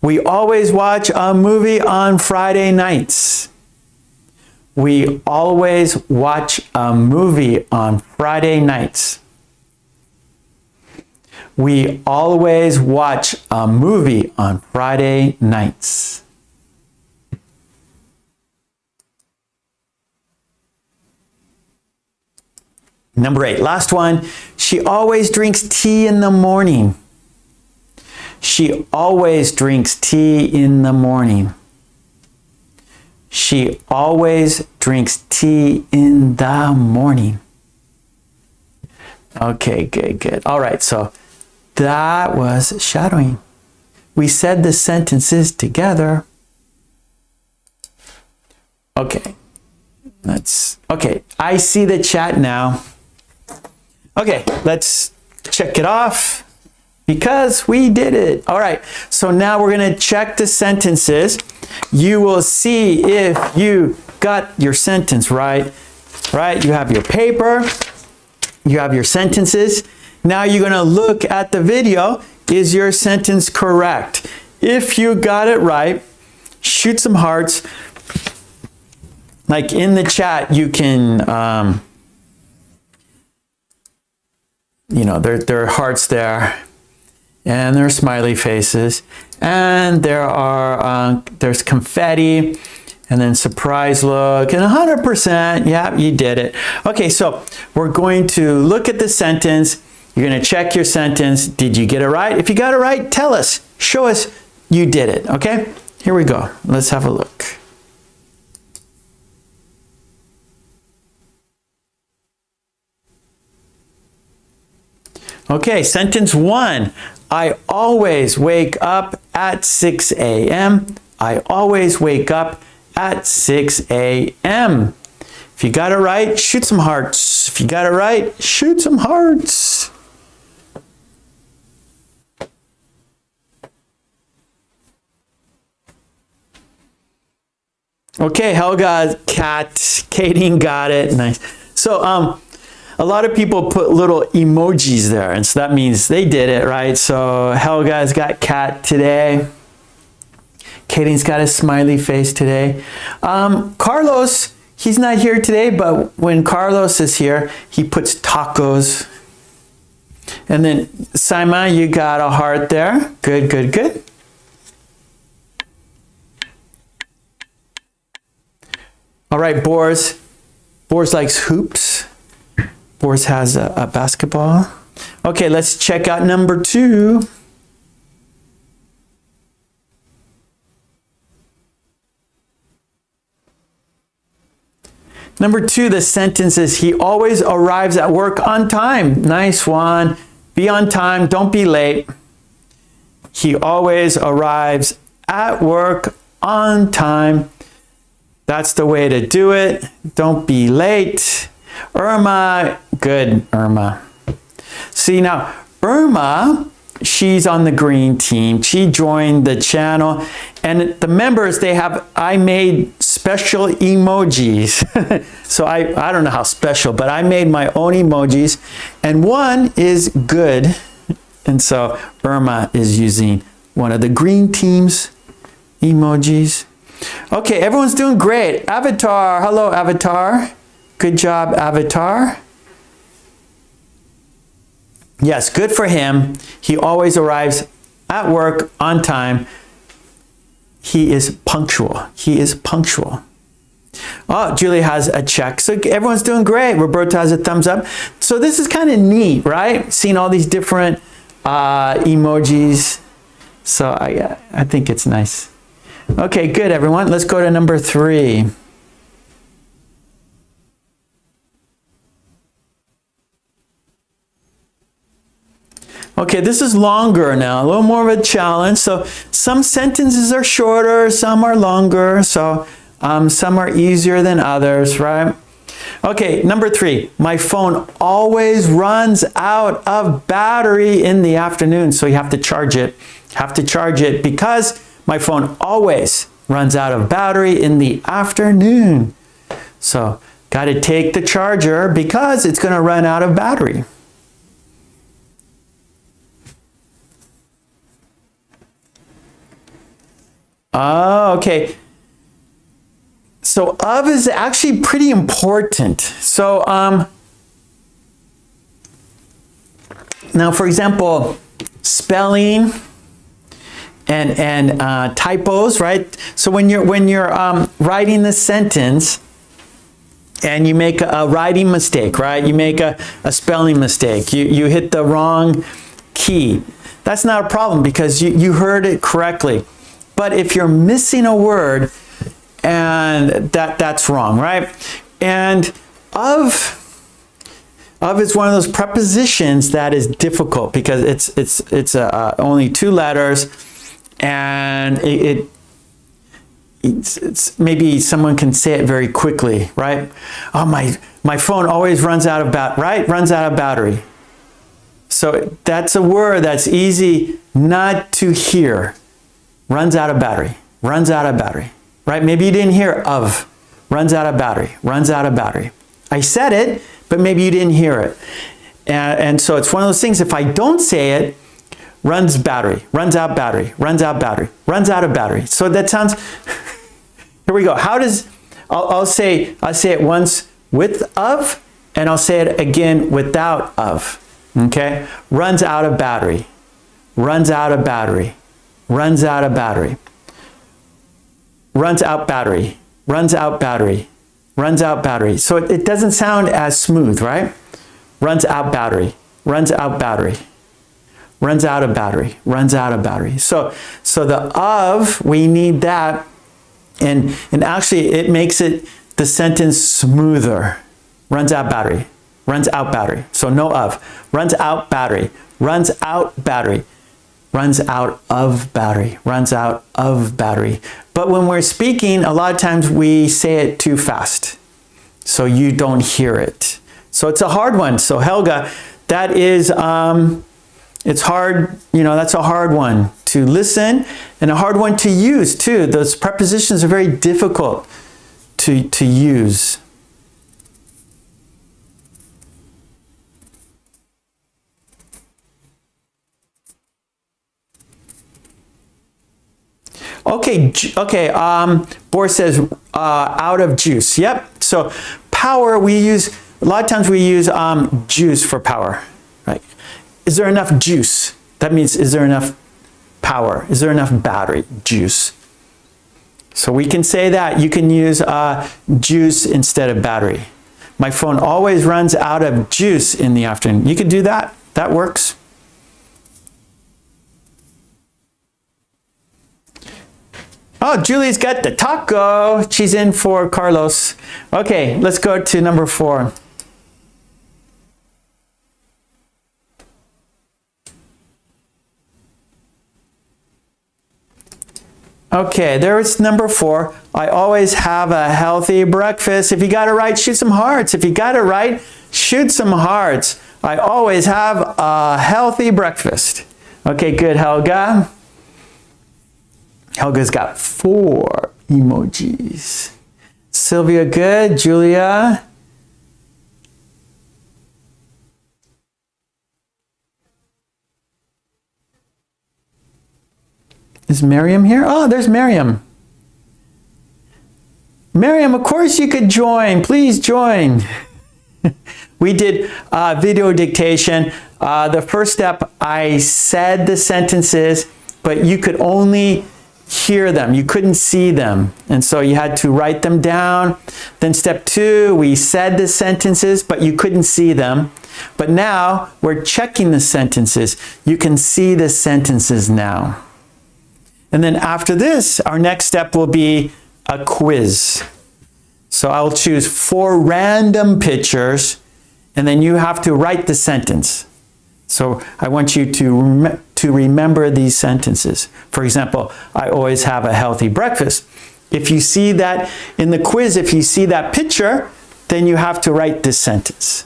We always watch a movie on Friday nights. We always watch a movie on Friday nights. We always watch a movie on Friday nights. Number 8, last one. She always drinks tea in the morning. She always drinks tea in the morning. She always drinks tea in the morning. Okay, good. All right, so that was shadowing. we said the sentences together. Okay. Okay, I see the chat now. Okay, let's check it off because we did it. All right, so now we're going to check the sentences. You will see if you got your sentence right. Right? You have your paper, you have your sentences. Now you're going to look at the video. Is your sentence correct? If you got it right, shoot some hearts. Like in the chat, you can, you know, there are hearts there, and there are smiley faces, and there's confetti, and then surprise look, and 100%, yeah, you did it. Okay, so we're going to look at the sentence. You're going to check your sentence. Did you get it right? If you got it right, tell us, show us you did it, okay? Here we go. Let's have a look. Okay, sentence 1. I always wake up at 6 a.m. I always wake up at 6 a.m. If you got it right, shoot some hearts. If you got it right, shoot some hearts. Okay, Helga, cat, Katie got it. Nice. So, a lot of people put little emojis there, and so that means they did it, right? So Helga's got cat today. Katie's got a smiley face today. Carlos, he's not here today, but when Carlos is here, he puts tacos. And then Simon, you got a heart there. Good, good, good. All right, Boris. Boris likes hoops. Boris has a basketball. Okay, let's check out number 2. Number 2, the sentence is, he always arrives at work on time. Nice one. Be on time, don't be late. He always arrives at work on time. That's the way to do it. Don't be late. Irma, good, Irma. See now, Irma, she's on the green team. She joined the channel, and the members, I made special emojis. So I don't know how special, but I made my own emojis, and one is good. And so Irma is using one of the green team's emojis. Okay, everyone's doing great. Avatar, hello, Avatar. Good job, Avatar. Yes, good for him. He always arrives at work on time. He is punctual. He is punctual. Oh, Julie has a check. So everyone's doing great. Roberto has a thumbs up. So this is kind of neat, right? Seeing all these different emojis. So I think it's nice. Okay, good, everyone. Let's go to number 3. Okay, this is longer now, a little more of a challenge. So some sentences are shorter, some are longer, so some are easier than others, right? Okay, number 3, my phone always runs out of battery in the afternoon, so you have to charge it. Have to charge it because my phone always runs out of battery in the afternoon. So got to take the charger because it's going to run out of battery. Oh, okay. So of is actually pretty important. So now, for example, spelling and typos, right? So when you're writing the sentence and you make a writing mistake, right? You make a spelling mistake. You hit the wrong key. That's not a problem because you heard it correctly. But if you're missing a word, and that's wrong, right? And of is one of those prepositions that is difficult because it's only 2 letters, and it's maybe someone can say it very quickly, right? Oh, my phone always runs out of runs out of battery. So that's a word that's easy not to hear. Runs out of battery, runs out of battery, right? Maybe you didn't hear of, runs out of battery, runs out of battery. I said it, but maybe you didn't hear it. And so it's one of those things, if I don't say it, runs battery, runs out battery, runs out battery, runs out of battery. So that sounds, here we go. How does, I'll say it once with of, and I'll say it again without of, okay? Runs out of battery, runs out of battery, runs out of battery, runs out battery, runs out battery, runs out battery. So it doesn't sound as smooth, right? Runs out battery, runs out battery, runs out of battery, runs out of battery. So the of, we need that, and actually it makes it the sentence smoother. Runs out battery, runs out battery. So no of. Runs out battery, runs out battery, runs out of battery, runs out of battery. But when we're speaking, a lot of times we say it too fast, so you don't hear it. So it's a hard one. So Helga, that is, it's hard, you know, that's a hard one to listen and a hard one to use too. Those prepositions are very difficult to use. Okay, Boris says out of juice. Yep, so power, we use, a lot of times we use juice for power, right? Is there enough juice? That means, is there enough power? Is there enough battery, juice? So we can say that. You can use juice instead of battery. My phone always runs out of juice in the afternoon. You could do that. That works. Oh, Julie's got the taco. She's in for Carlos. Okay, let's go to number 4. Okay, there's number 4. I always have a healthy breakfast. If you got it right, shoot some hearts. If you got it right, shoot some hearts. I always have a healthy breakfast. Okay, good, Helga. Helga's got 4 emojis. Sylvia, good. Julia. Is Miriam here? Oh, there's Miriam. Miriam, of course you could join. Please join. We did video dictation. The first step, I said the sentences, but you could only hear them. You couldn't see them. And so you had to write them down. Then step 2, we said the sentences, but you couldn't see them. But now we're checking the sentences. You can see the sentences now. And then after this, our next step will be a quiz. So I'll choose 4 random pictures, and then you have to write the sentence. So I want you to remember these sentences. For example, I always have a healthy breakfast. If you see that in the quiz, if you see that picture, then you have to write this sentence.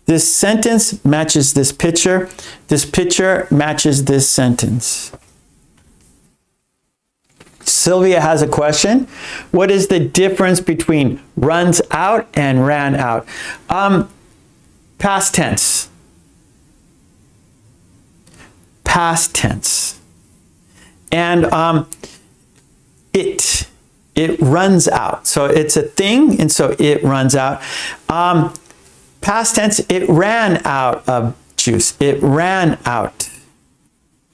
This sentence matches this picture. This picture matches this sentence. Sylvia has a question. What is the difference between runs out and ran out? Past tense. Past tense. And it runs out. So it's a thing, and so it runs out. Past tense, it ran out of juice. It ran out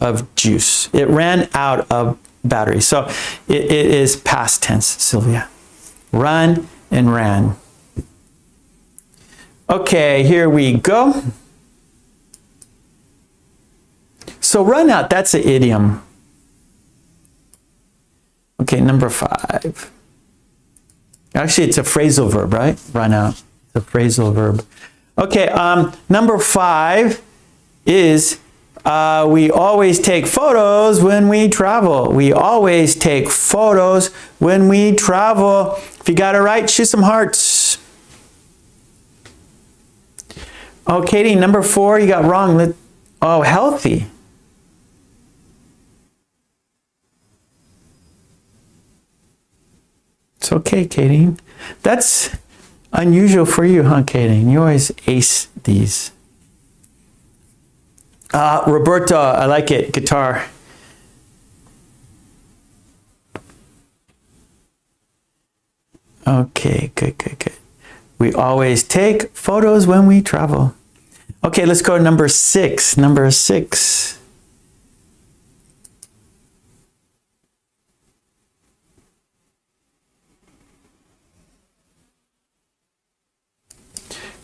of juice. It ran out of battery. So it is past tense, Sylvia. Run and ran. Okay, here we go. So run out, that's an idiom. Okay, number 5. Actually, it's a phrasal verb, right? Run out. It's a phrasal verb. Okay, number 5 is We always take photos when we travel. We always take photos when we travel. If you got it right, shoot some hearts. Oh, Katie, number 4, you got wrong. Oh, healthy. It's okay, Katie. That's unusual for you, huh, Katie? You always ace these. Roberto, I like it. Guitar. Okay, good, good, good. We always take photos when we travel. Okay, let's go to number 6. Number 6.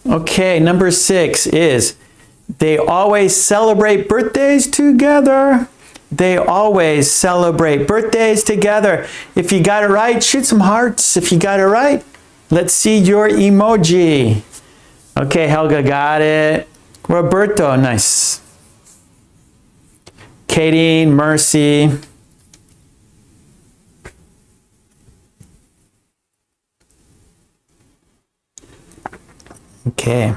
Okay, number 6 is they always celebrate birthdays together. They always celebrate birthdays together. If you got it right, shoot some hearts. If you got it right, let's see your emoji. Okay, Helga got it. Roberto, nice. Katie, Mercy. Okay.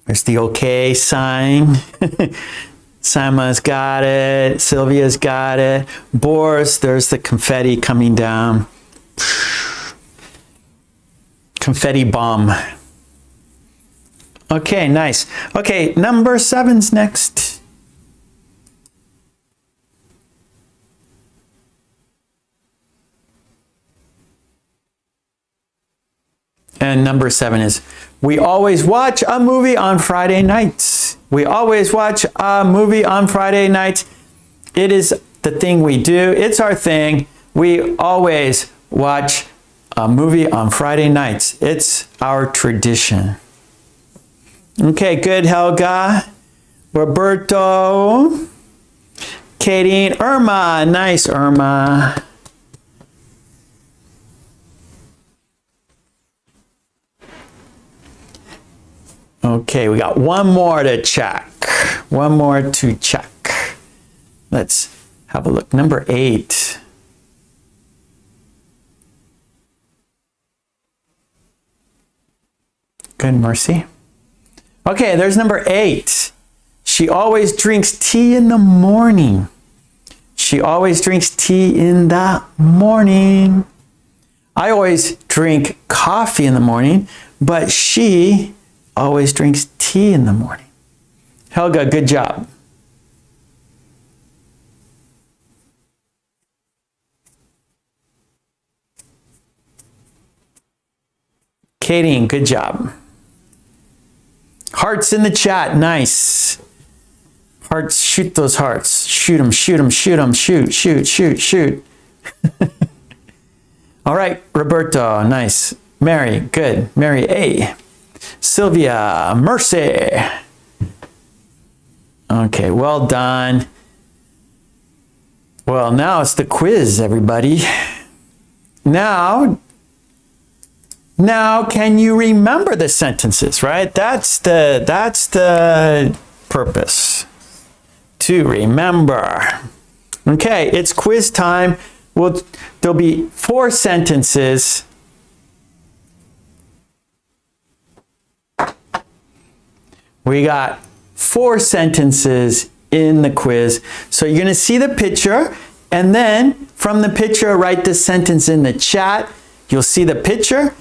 There's the okay sign. Simon's got it. Sylvia's got it. Boris, there's the confetti coming down. Confetti bomb. Okay, nice. Okay, number 7's next. And number 7 is, we always watch a movie on Friday nights. We always watch a movie on Friday nights. It is the thing we do. It's our thing. We always watch a movie on Friday nights. It's our tradition. Okay, good, Helga. Roberto. Katie and Irma. Nice, Irma. Okay, we got one more to check. One more to check. Let's have a look. Number 8. Good, Mercy. Okay, there's number 8. She always drinks tea in the morning. She always drinks tea in the morning. I always drink coffee in the morning, but she always drinks tea in the morning. Helga, good job. Katie, good job. Hearts in the chat, nice. Hearts, shoot those hearts. Shoot them, shoot them, shoot them, shoot, shoot, shoot, shoot. All right, Roberto, nice. Mary, good. Mary A. Sylvia, Mercy. Okay, well done. Well, now it's the quiz, everybody. Now, can you remember the sentences, right? That's the purpose, to remember. Okay, it's quiz time. There'll be 4 sentences. We got 4 sentences in the quiz. So you're going to see the picture, and then from the picture, write the sentence in the chat. You'll see the picture.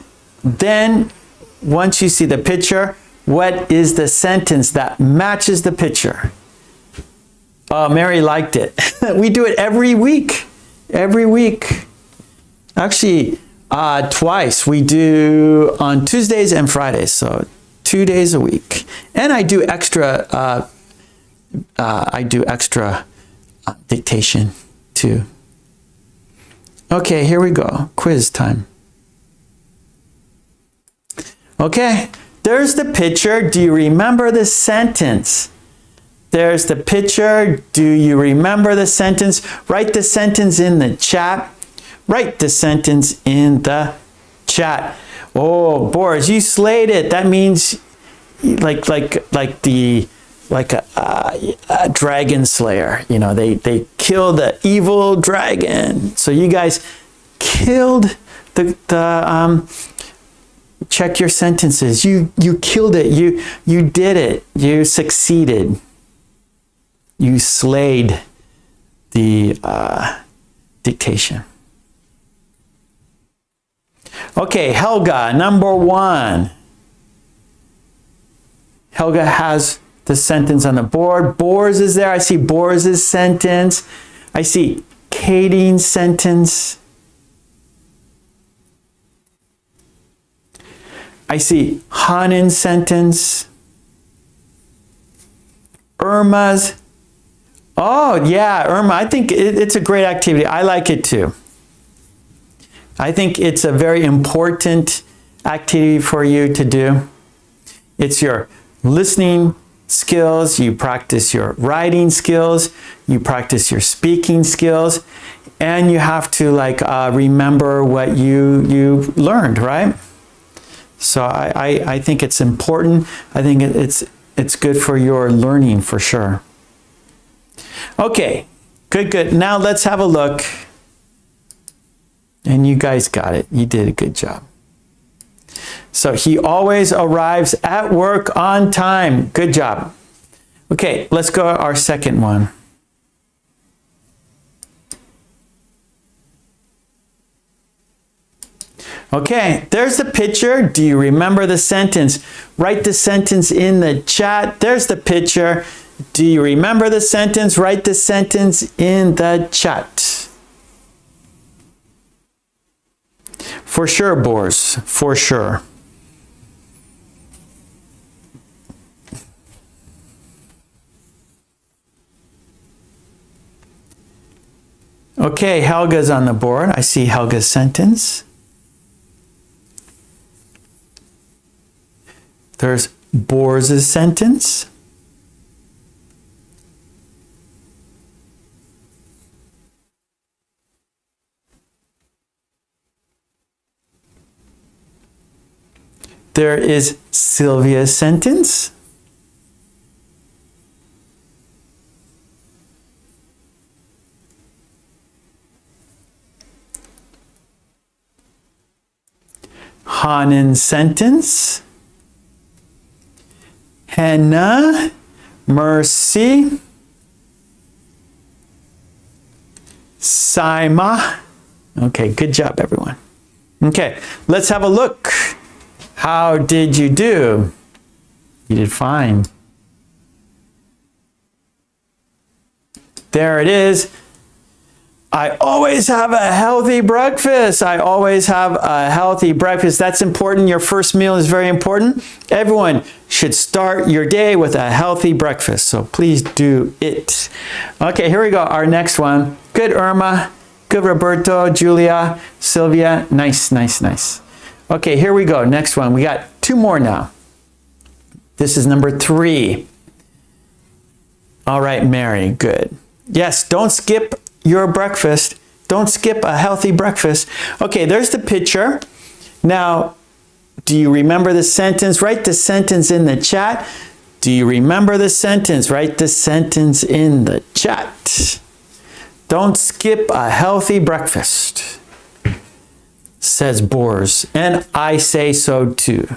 Then, once you see the picture, what is the sentence that matches the picture? Oh, Mary liked it. We do it every week. Every week. Actually, twice. We do on Tuesdays and Fridays. So 2 days a week. And I do extra dictation too. Okay, here we go. Quiz time. Okay, there's the picture. Do you remember the sentence? There's the picture. Do you remember the sentence? Write the sentence in the chat. Write the sentence in the chat. Oh, Boris, you slayed it. That means like a dragon slayer. You know, they kill the evil dragon. So you guys killed check your sentences. You killed it. You did it. You succeeded. You slayed the dictation. Okay, Helga, number 1. Helga has the sentence on the board. Boris is there. I see Boris's sentence. I see Katie's sentence. I see Hanen's sentence. Irma's. Oh, yeah, Irma. I think it's a great activity. I like it too. I think it's a very important activity for you to do. It's your listening skills. You practice your writing skills. You practice your speaking skills. And you have to remember what you learned, right? So I think it's important. I think it's good for your learning for sure. Okay, good. Now let's have a look. And you guys got it. You did a good job. So he always arrives at work on time. Good job. Okay, let's go to our second one. Okay, there's the picture. Do you remember the sentence? Write the sentence in the chat. There's the picture. Do you remember the sentence? Write the sentence in the chat. For sure, Boris. For sure. Okay, Helga's on the board. I see Helga's sentence. There's Boris's sentence. There is Sylvia's sentence. Hanen's sentence. Hannah, Mercy, Saima. Okay, good job, everyone. Okay, let's have a look. How did you do? You did fine. There it is. I always have a healthy breakfast. I always have a healthy breakfast. That's important. Your first meal is very important. Everyone should start your day with a healthy breakfast. So please do it. Okay, here we go. Our next one. Good, Irma. Good, Roberto, Julia, Sylvia. Nice, nice, nice. Okay, here we go. Next one. We got 2 more now. This is number 3. All right, Mary. Good. Yes, don't skip your breakfast. Don't skip a healthy breakfast. Okay, there's the picture. Now, do you remember the sentence? Write the sentence in the chat. Do you remember the sentence? Write the sentence in the chat. Don't skip a healthy breakfast, says Boris. And I say so too.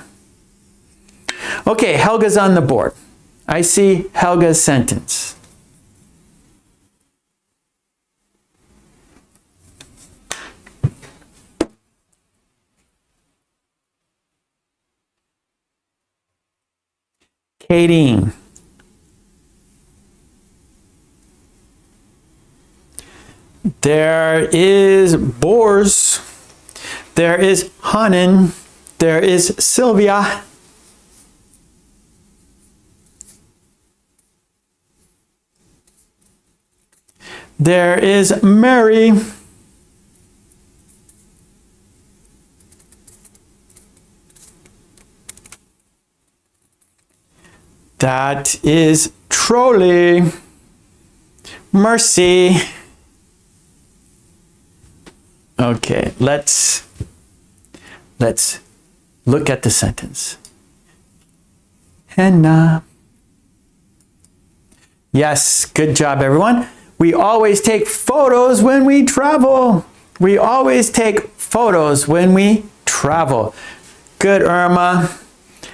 Okay, Helga's on the board. I see Helga's sentence. Katie. There is Boris. There is Hanen. There is Sylvia. There is Mary. That is Trolley. Mercy. Okay, let's look at the sentence. henna. Yes, good job, everyone. We always take photos when we travel. We always take photos when we travel. Good, Irma.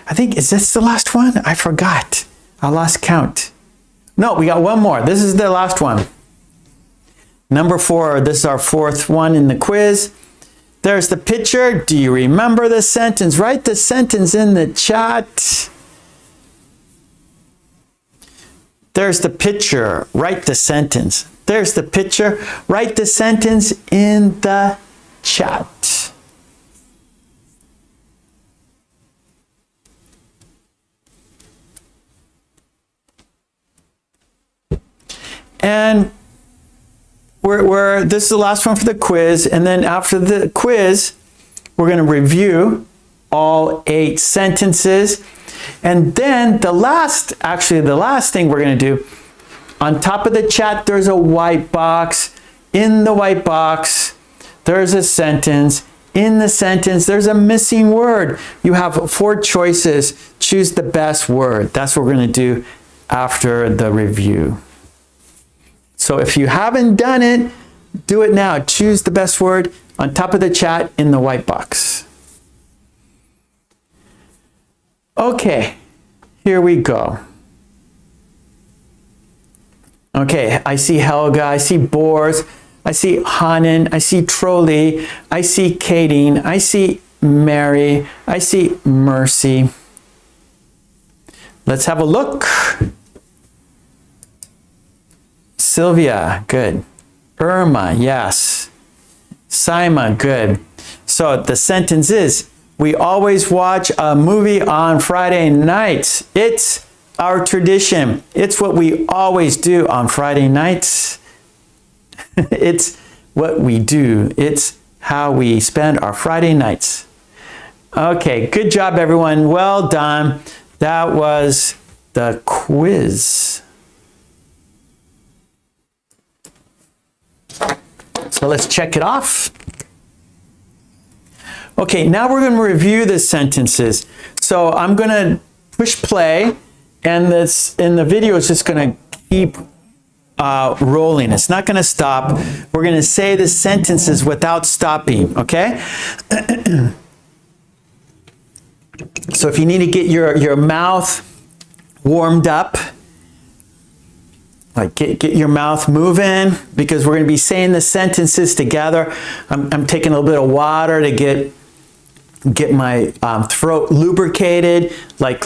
I think, is this the last one? I forgot. I lost count. No, we got one more. This is the last one. Number 4, this is our 4th one in the quiz. There's the picture. Do you remember the sentence? Write the sentence in the chat. There's the picture. Write the sentence. There's the picture. Write the sentence in the chat. And this is the last one for the quiz. And then after the quiz, we're going to review all 8 sentences. And then the last thing we're going to do, on top of the chat, there's a white box. In the white box, there's a sentence. In the sentence, there's a missing word. You have 4 choices. Choose the best word. That's what we're going to do after the review. So if you haven't done it, do it now. Choose the best word on top of the chat in the white box. Okay, here we go. Okay, I see Helga, I see Boris, I see Hanan, I see Trolley, I see Kadeen, I see Mary, I see Mercy. Let's have a look. Sylvia, good. Irma, yes. Saima, good. So the sentence is, we always watch a movie on Friday nights. It's our tradition. It's what we always do on Friday nights. It's what we do. It's how we spend our Friday nights. Okay, good job, everyone. Well done. That was the quiz. So let's check it off. Okay, now we're going to review the sentences. So I'm going to push play, and the video is just going to keep rolling. It's not going to stop. We're going to say the sentences without stopping, okay? So if you need to get your mouth warmed up, like get your mouth moving, because we're going to be saying the sentences together. I'm taking a little bit of water to get my throat lubricated, like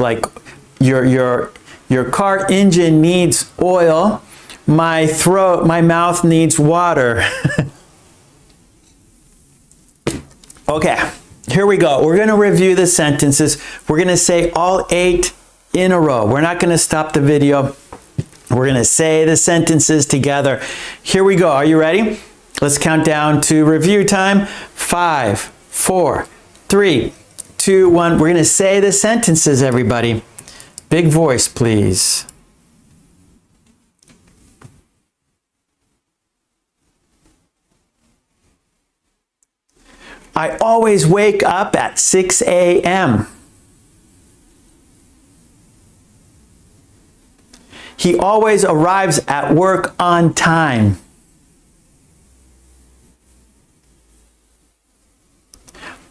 your car engine needs oil. My mouth needs water. Okay, here we go. We're going to review the sentences. We're going to say all 8 in a row. We're not going to stop the video. We're going to say the sentences together. Here we go. Are you ready? Let's count down to review time. 5, 4, 3, 2, 1. We're going to say the sentences, everybody. Big voice, please. I always wake up at 6 a.m. He always arrives at work on time.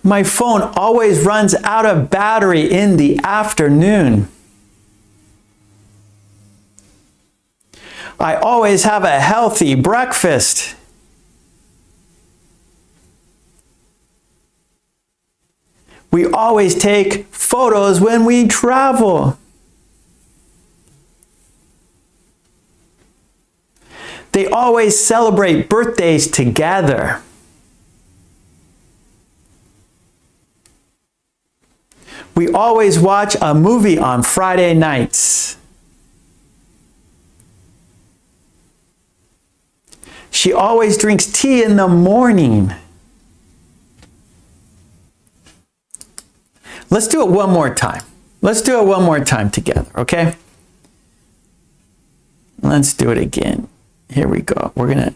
My phone always runs out of battery in the afternoon. I always have a healthy breakfast. We always take photos when we travel. They always celebrate birthdays together. We always watch a movie on Friday nights. She always drinks tea in the morning. Let's do it one more time. Let's do it one more time together, okay? Let's do it again. Here we go. We're going to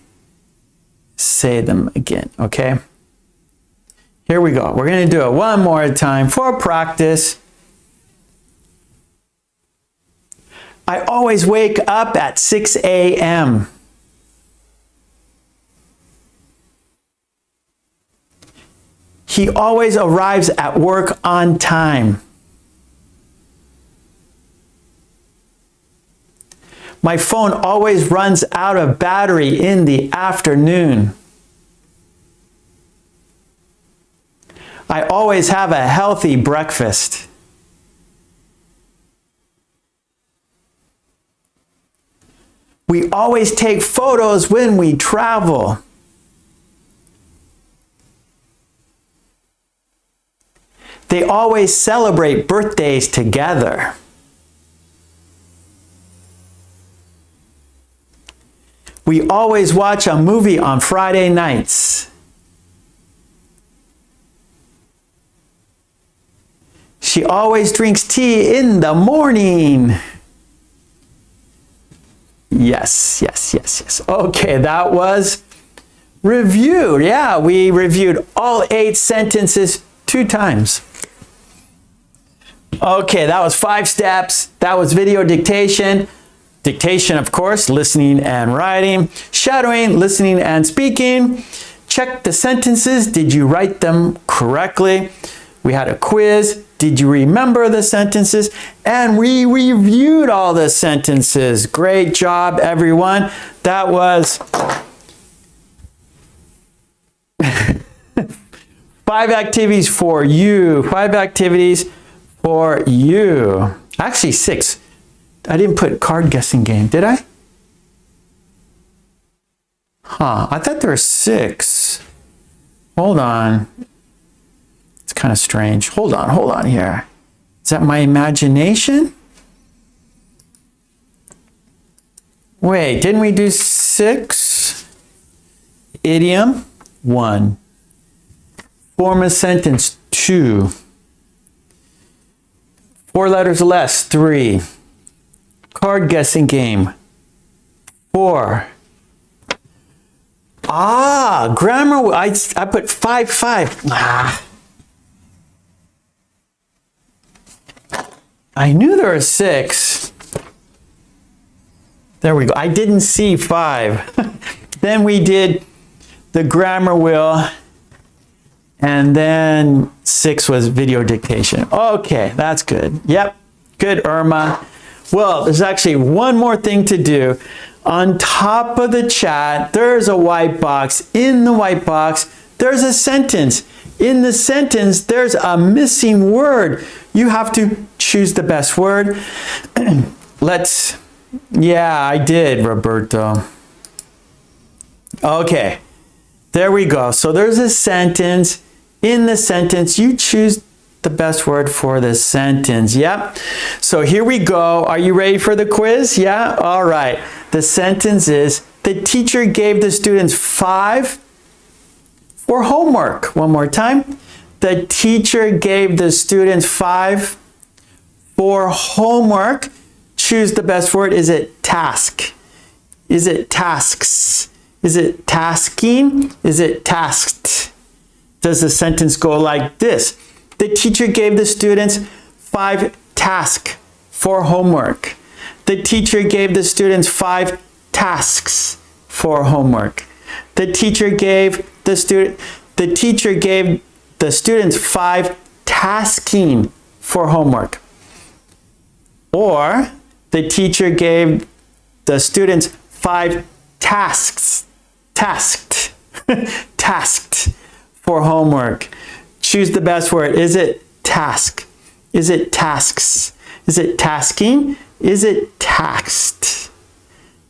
say them again, okay? Here we go. We're going to do it one more time for practice. I always wake up at 6 a.m. He always arrives at work on time. My phone always runs out of battery in the afternoon. I always have a healthy breakfast. We always take photos when we travel. They always celebrate birthdays together. We always watch a movie on Friday nights. She always drinks tea in the morning. Yes, yes, yes, yes. Okay, that was reviewed. Yeah, we reviewed all 8 sentences 2 times. Okay, that was 5 steps. That was video dictation. Dictation, of course, listening and writing. Shadowing, listening and speaking. Check the sentences. Did you write them correctly? We had a quiz. Did you remember the sentences? And we reviewed all the sentences. Great job, everyone. That was 5 activities for you. 5 activities for you. Actually, 6. I didn't put card guessing game, did I? I thought there were 6. Hold on. It's kind of strange. Hold on here. Is that my imagination? Wait, didn't we do 6? Idiom, 1. Form a sentence, 2. 4 letters less, 3. Card guessing game, 4. Grammar, I put 5. I knew there were 6. There we go. I didn't see 5. Then we did the grammar wheel, and then 6 was video dictation. Okay, that's good. Yep, good, Irma. Well, there's actually one more thing to do. On top of the chat, there's a white box. In the white box, there's a sentence. In the sentence, there's a missing word. You have to choose the best word. Yeah, I did, Roberto. Okay, there we go. So there's a sentence. In the sentence, you choose the best word for the sentence. Yep. So here we go. Are you ready for the quiz? Yeah? All right. The sentence is, the teacher gave the students 5 for homework. One more time. The teacher gave the students 5 for homework. Choose the best word. Is it task? Is it tasks? Is it tasking? Is it tasked? Does the sentence go like this? The teacher gave the students 5 tasks for homework. The teacher gave the students 5 tasks for homework. The teacher gave the students 5 tasking for homework. Or the teacher gave the students 5 tasks, tasked for homework. Choose the best word. Is it task? Is it tasks? Is it tasking? Is it taxed?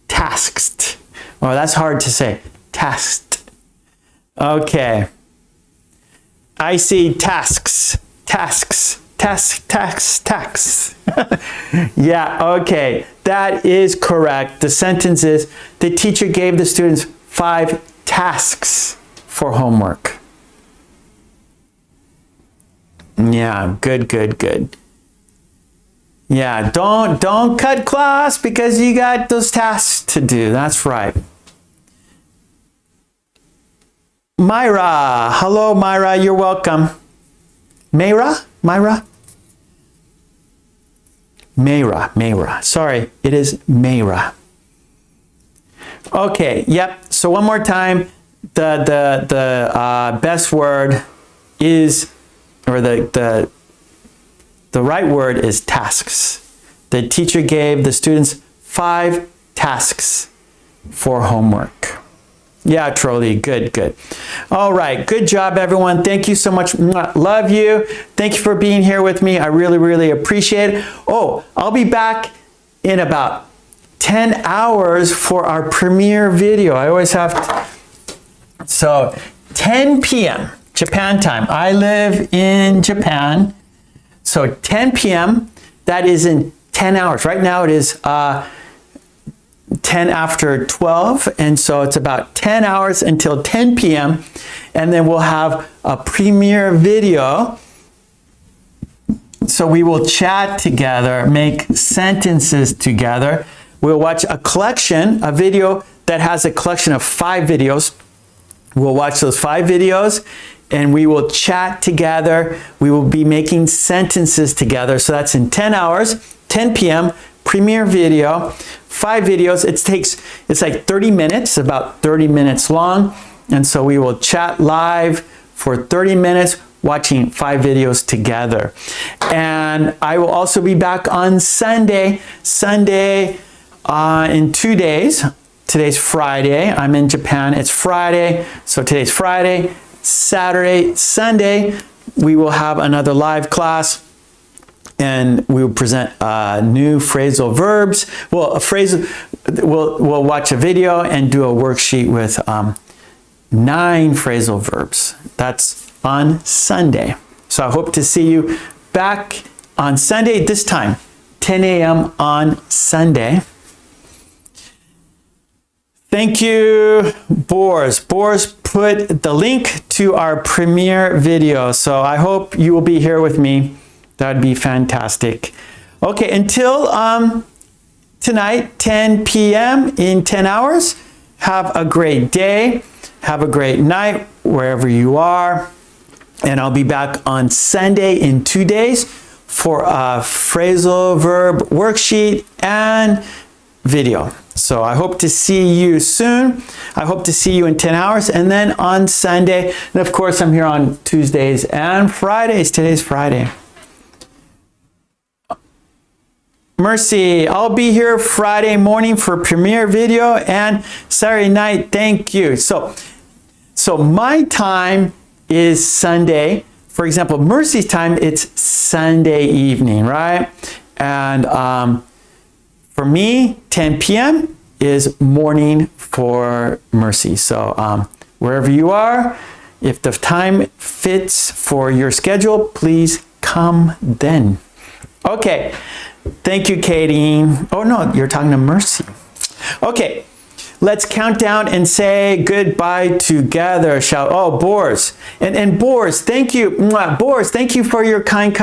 Tasked. Oh, that's hard to say. Tasked. Okay. I see tasks. Tasks. Tax. Yeah, okay. That is correct. The sentence is, the teacher gave the students 5 tasks for homework. Yeah, good. Yeah, don't cut class because you got those tasks to do. That's right. Myra. Hello, Myra. You're welcome. Myra? Meira. Sorry, it is Meira. Okay, yep. So one more time, the best word is, or the right word is tasks. The teacher gave the students 5 tasks for homework. Yeah, Trolley, good. All right, good job, everyone. Thank you so much. Love you. Thank you for being here with me. I really appreciate it. Oh, I'll be back in about 10 hours for our premiere video. I always have to. So 10 p.m. Japan time. I live in Japan. So 10 p.m. that is in 10 hours. Right now it is 10 after 12, and so it's about 10 hours until 10 p.m. and then we'll have a premiere video. So we will chat together, make sentences together. We'll watch a video that has a collection of 5 videos. We'll watch those 5 videos and we will chat together. We will be making sentences together. So that's in 10 hours, 10 p.m., premiere video, 5 videos. It's like 30 minutes, about 30 minutes long. And so we will chat live for 30 minutes, watching 5 videos together. And I will also be back on Sunday in 2 days. Today's Friday. I'm in Japan. It's Friday. So today's Friday, Saturday, Sunday, we will have another live class. And we will present new phrasal verbs. Well, we'll watch a video and do a worksheet with 9 phrasal verbs. That's on Sunday. So I hope to see you back on Sunday, this time, 10 a.m. on Sunday. Thank you, Boris. Boris put the link to our premiere video. So I hope you will be here with me. That'd be fantastic. Okay, until tonight, 10 p.m. in 10 hours, have a great day. Have a great night wherever you are. And I'll be back on Sunday in 2 days for a phrasal verb worksheet and video. So I hope to see you soon. I hope to see you in 10 hours. And then on Sunday, and of course I'm here on Tuesdays and Fridays. Today's Friday. Mercy, I'll be here Friday morning for premiere video and Saturday night. Thank you. So my time is Sunday. For example, Mercy's time, it's Sunday evening, right? And for me, 10 p.m. is morning for Mercy. So wherever you are, if the time fits for your schedule, please come then. Okay. Thank you, Katie. Oh, no, you're talking to Mercy. Okay, let's count down and say goodbye together. Oh, Boris. And Boris, thank you. Boris, thank you for your kind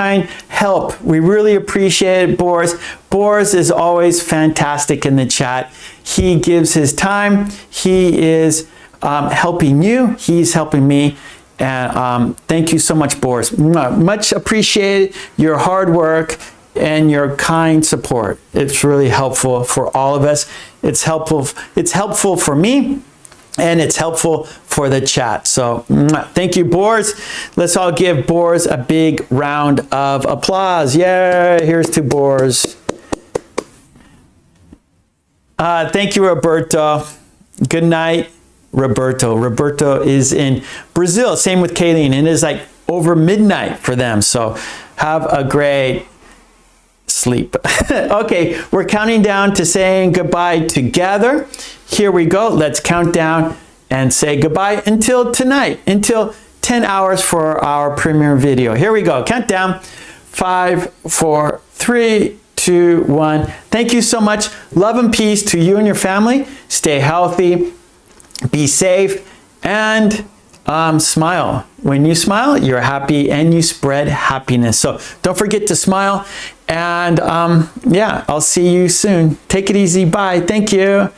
help. We really appreciate it, Boris. Boris is always fantastic in the chat. He gives his time. He is helping you. He's helping me. And thank you so much, Boris. Much appreciated your hard work and your kind support. It's really helpful for all of us. It's helpful for me, and it's helpful for the chat. So thank you, Boris. Let's all give Boris a big round of applause. Yeah, here's to Boris. Thank you, Roberto. Good night, Roberto. Roberto is in Brazil. Same with Kayleen. It is like over midnight for them. So have a great sleep. Okay, we're counting down to saying goodbye together. Here we go. Let's count down and say goodbye until tonight, until 10 hours for our premiere video. Here we go. Count down. 5, 4, 3, 2, 1. Thank you so much. Love and peace to you and your family. Stay healthy, be safe, and smile. When you smile, you're happy and you spread happiness. So don't forget to smile. And yeah, I'll see you soon. Take it easy. Bye. Thank you.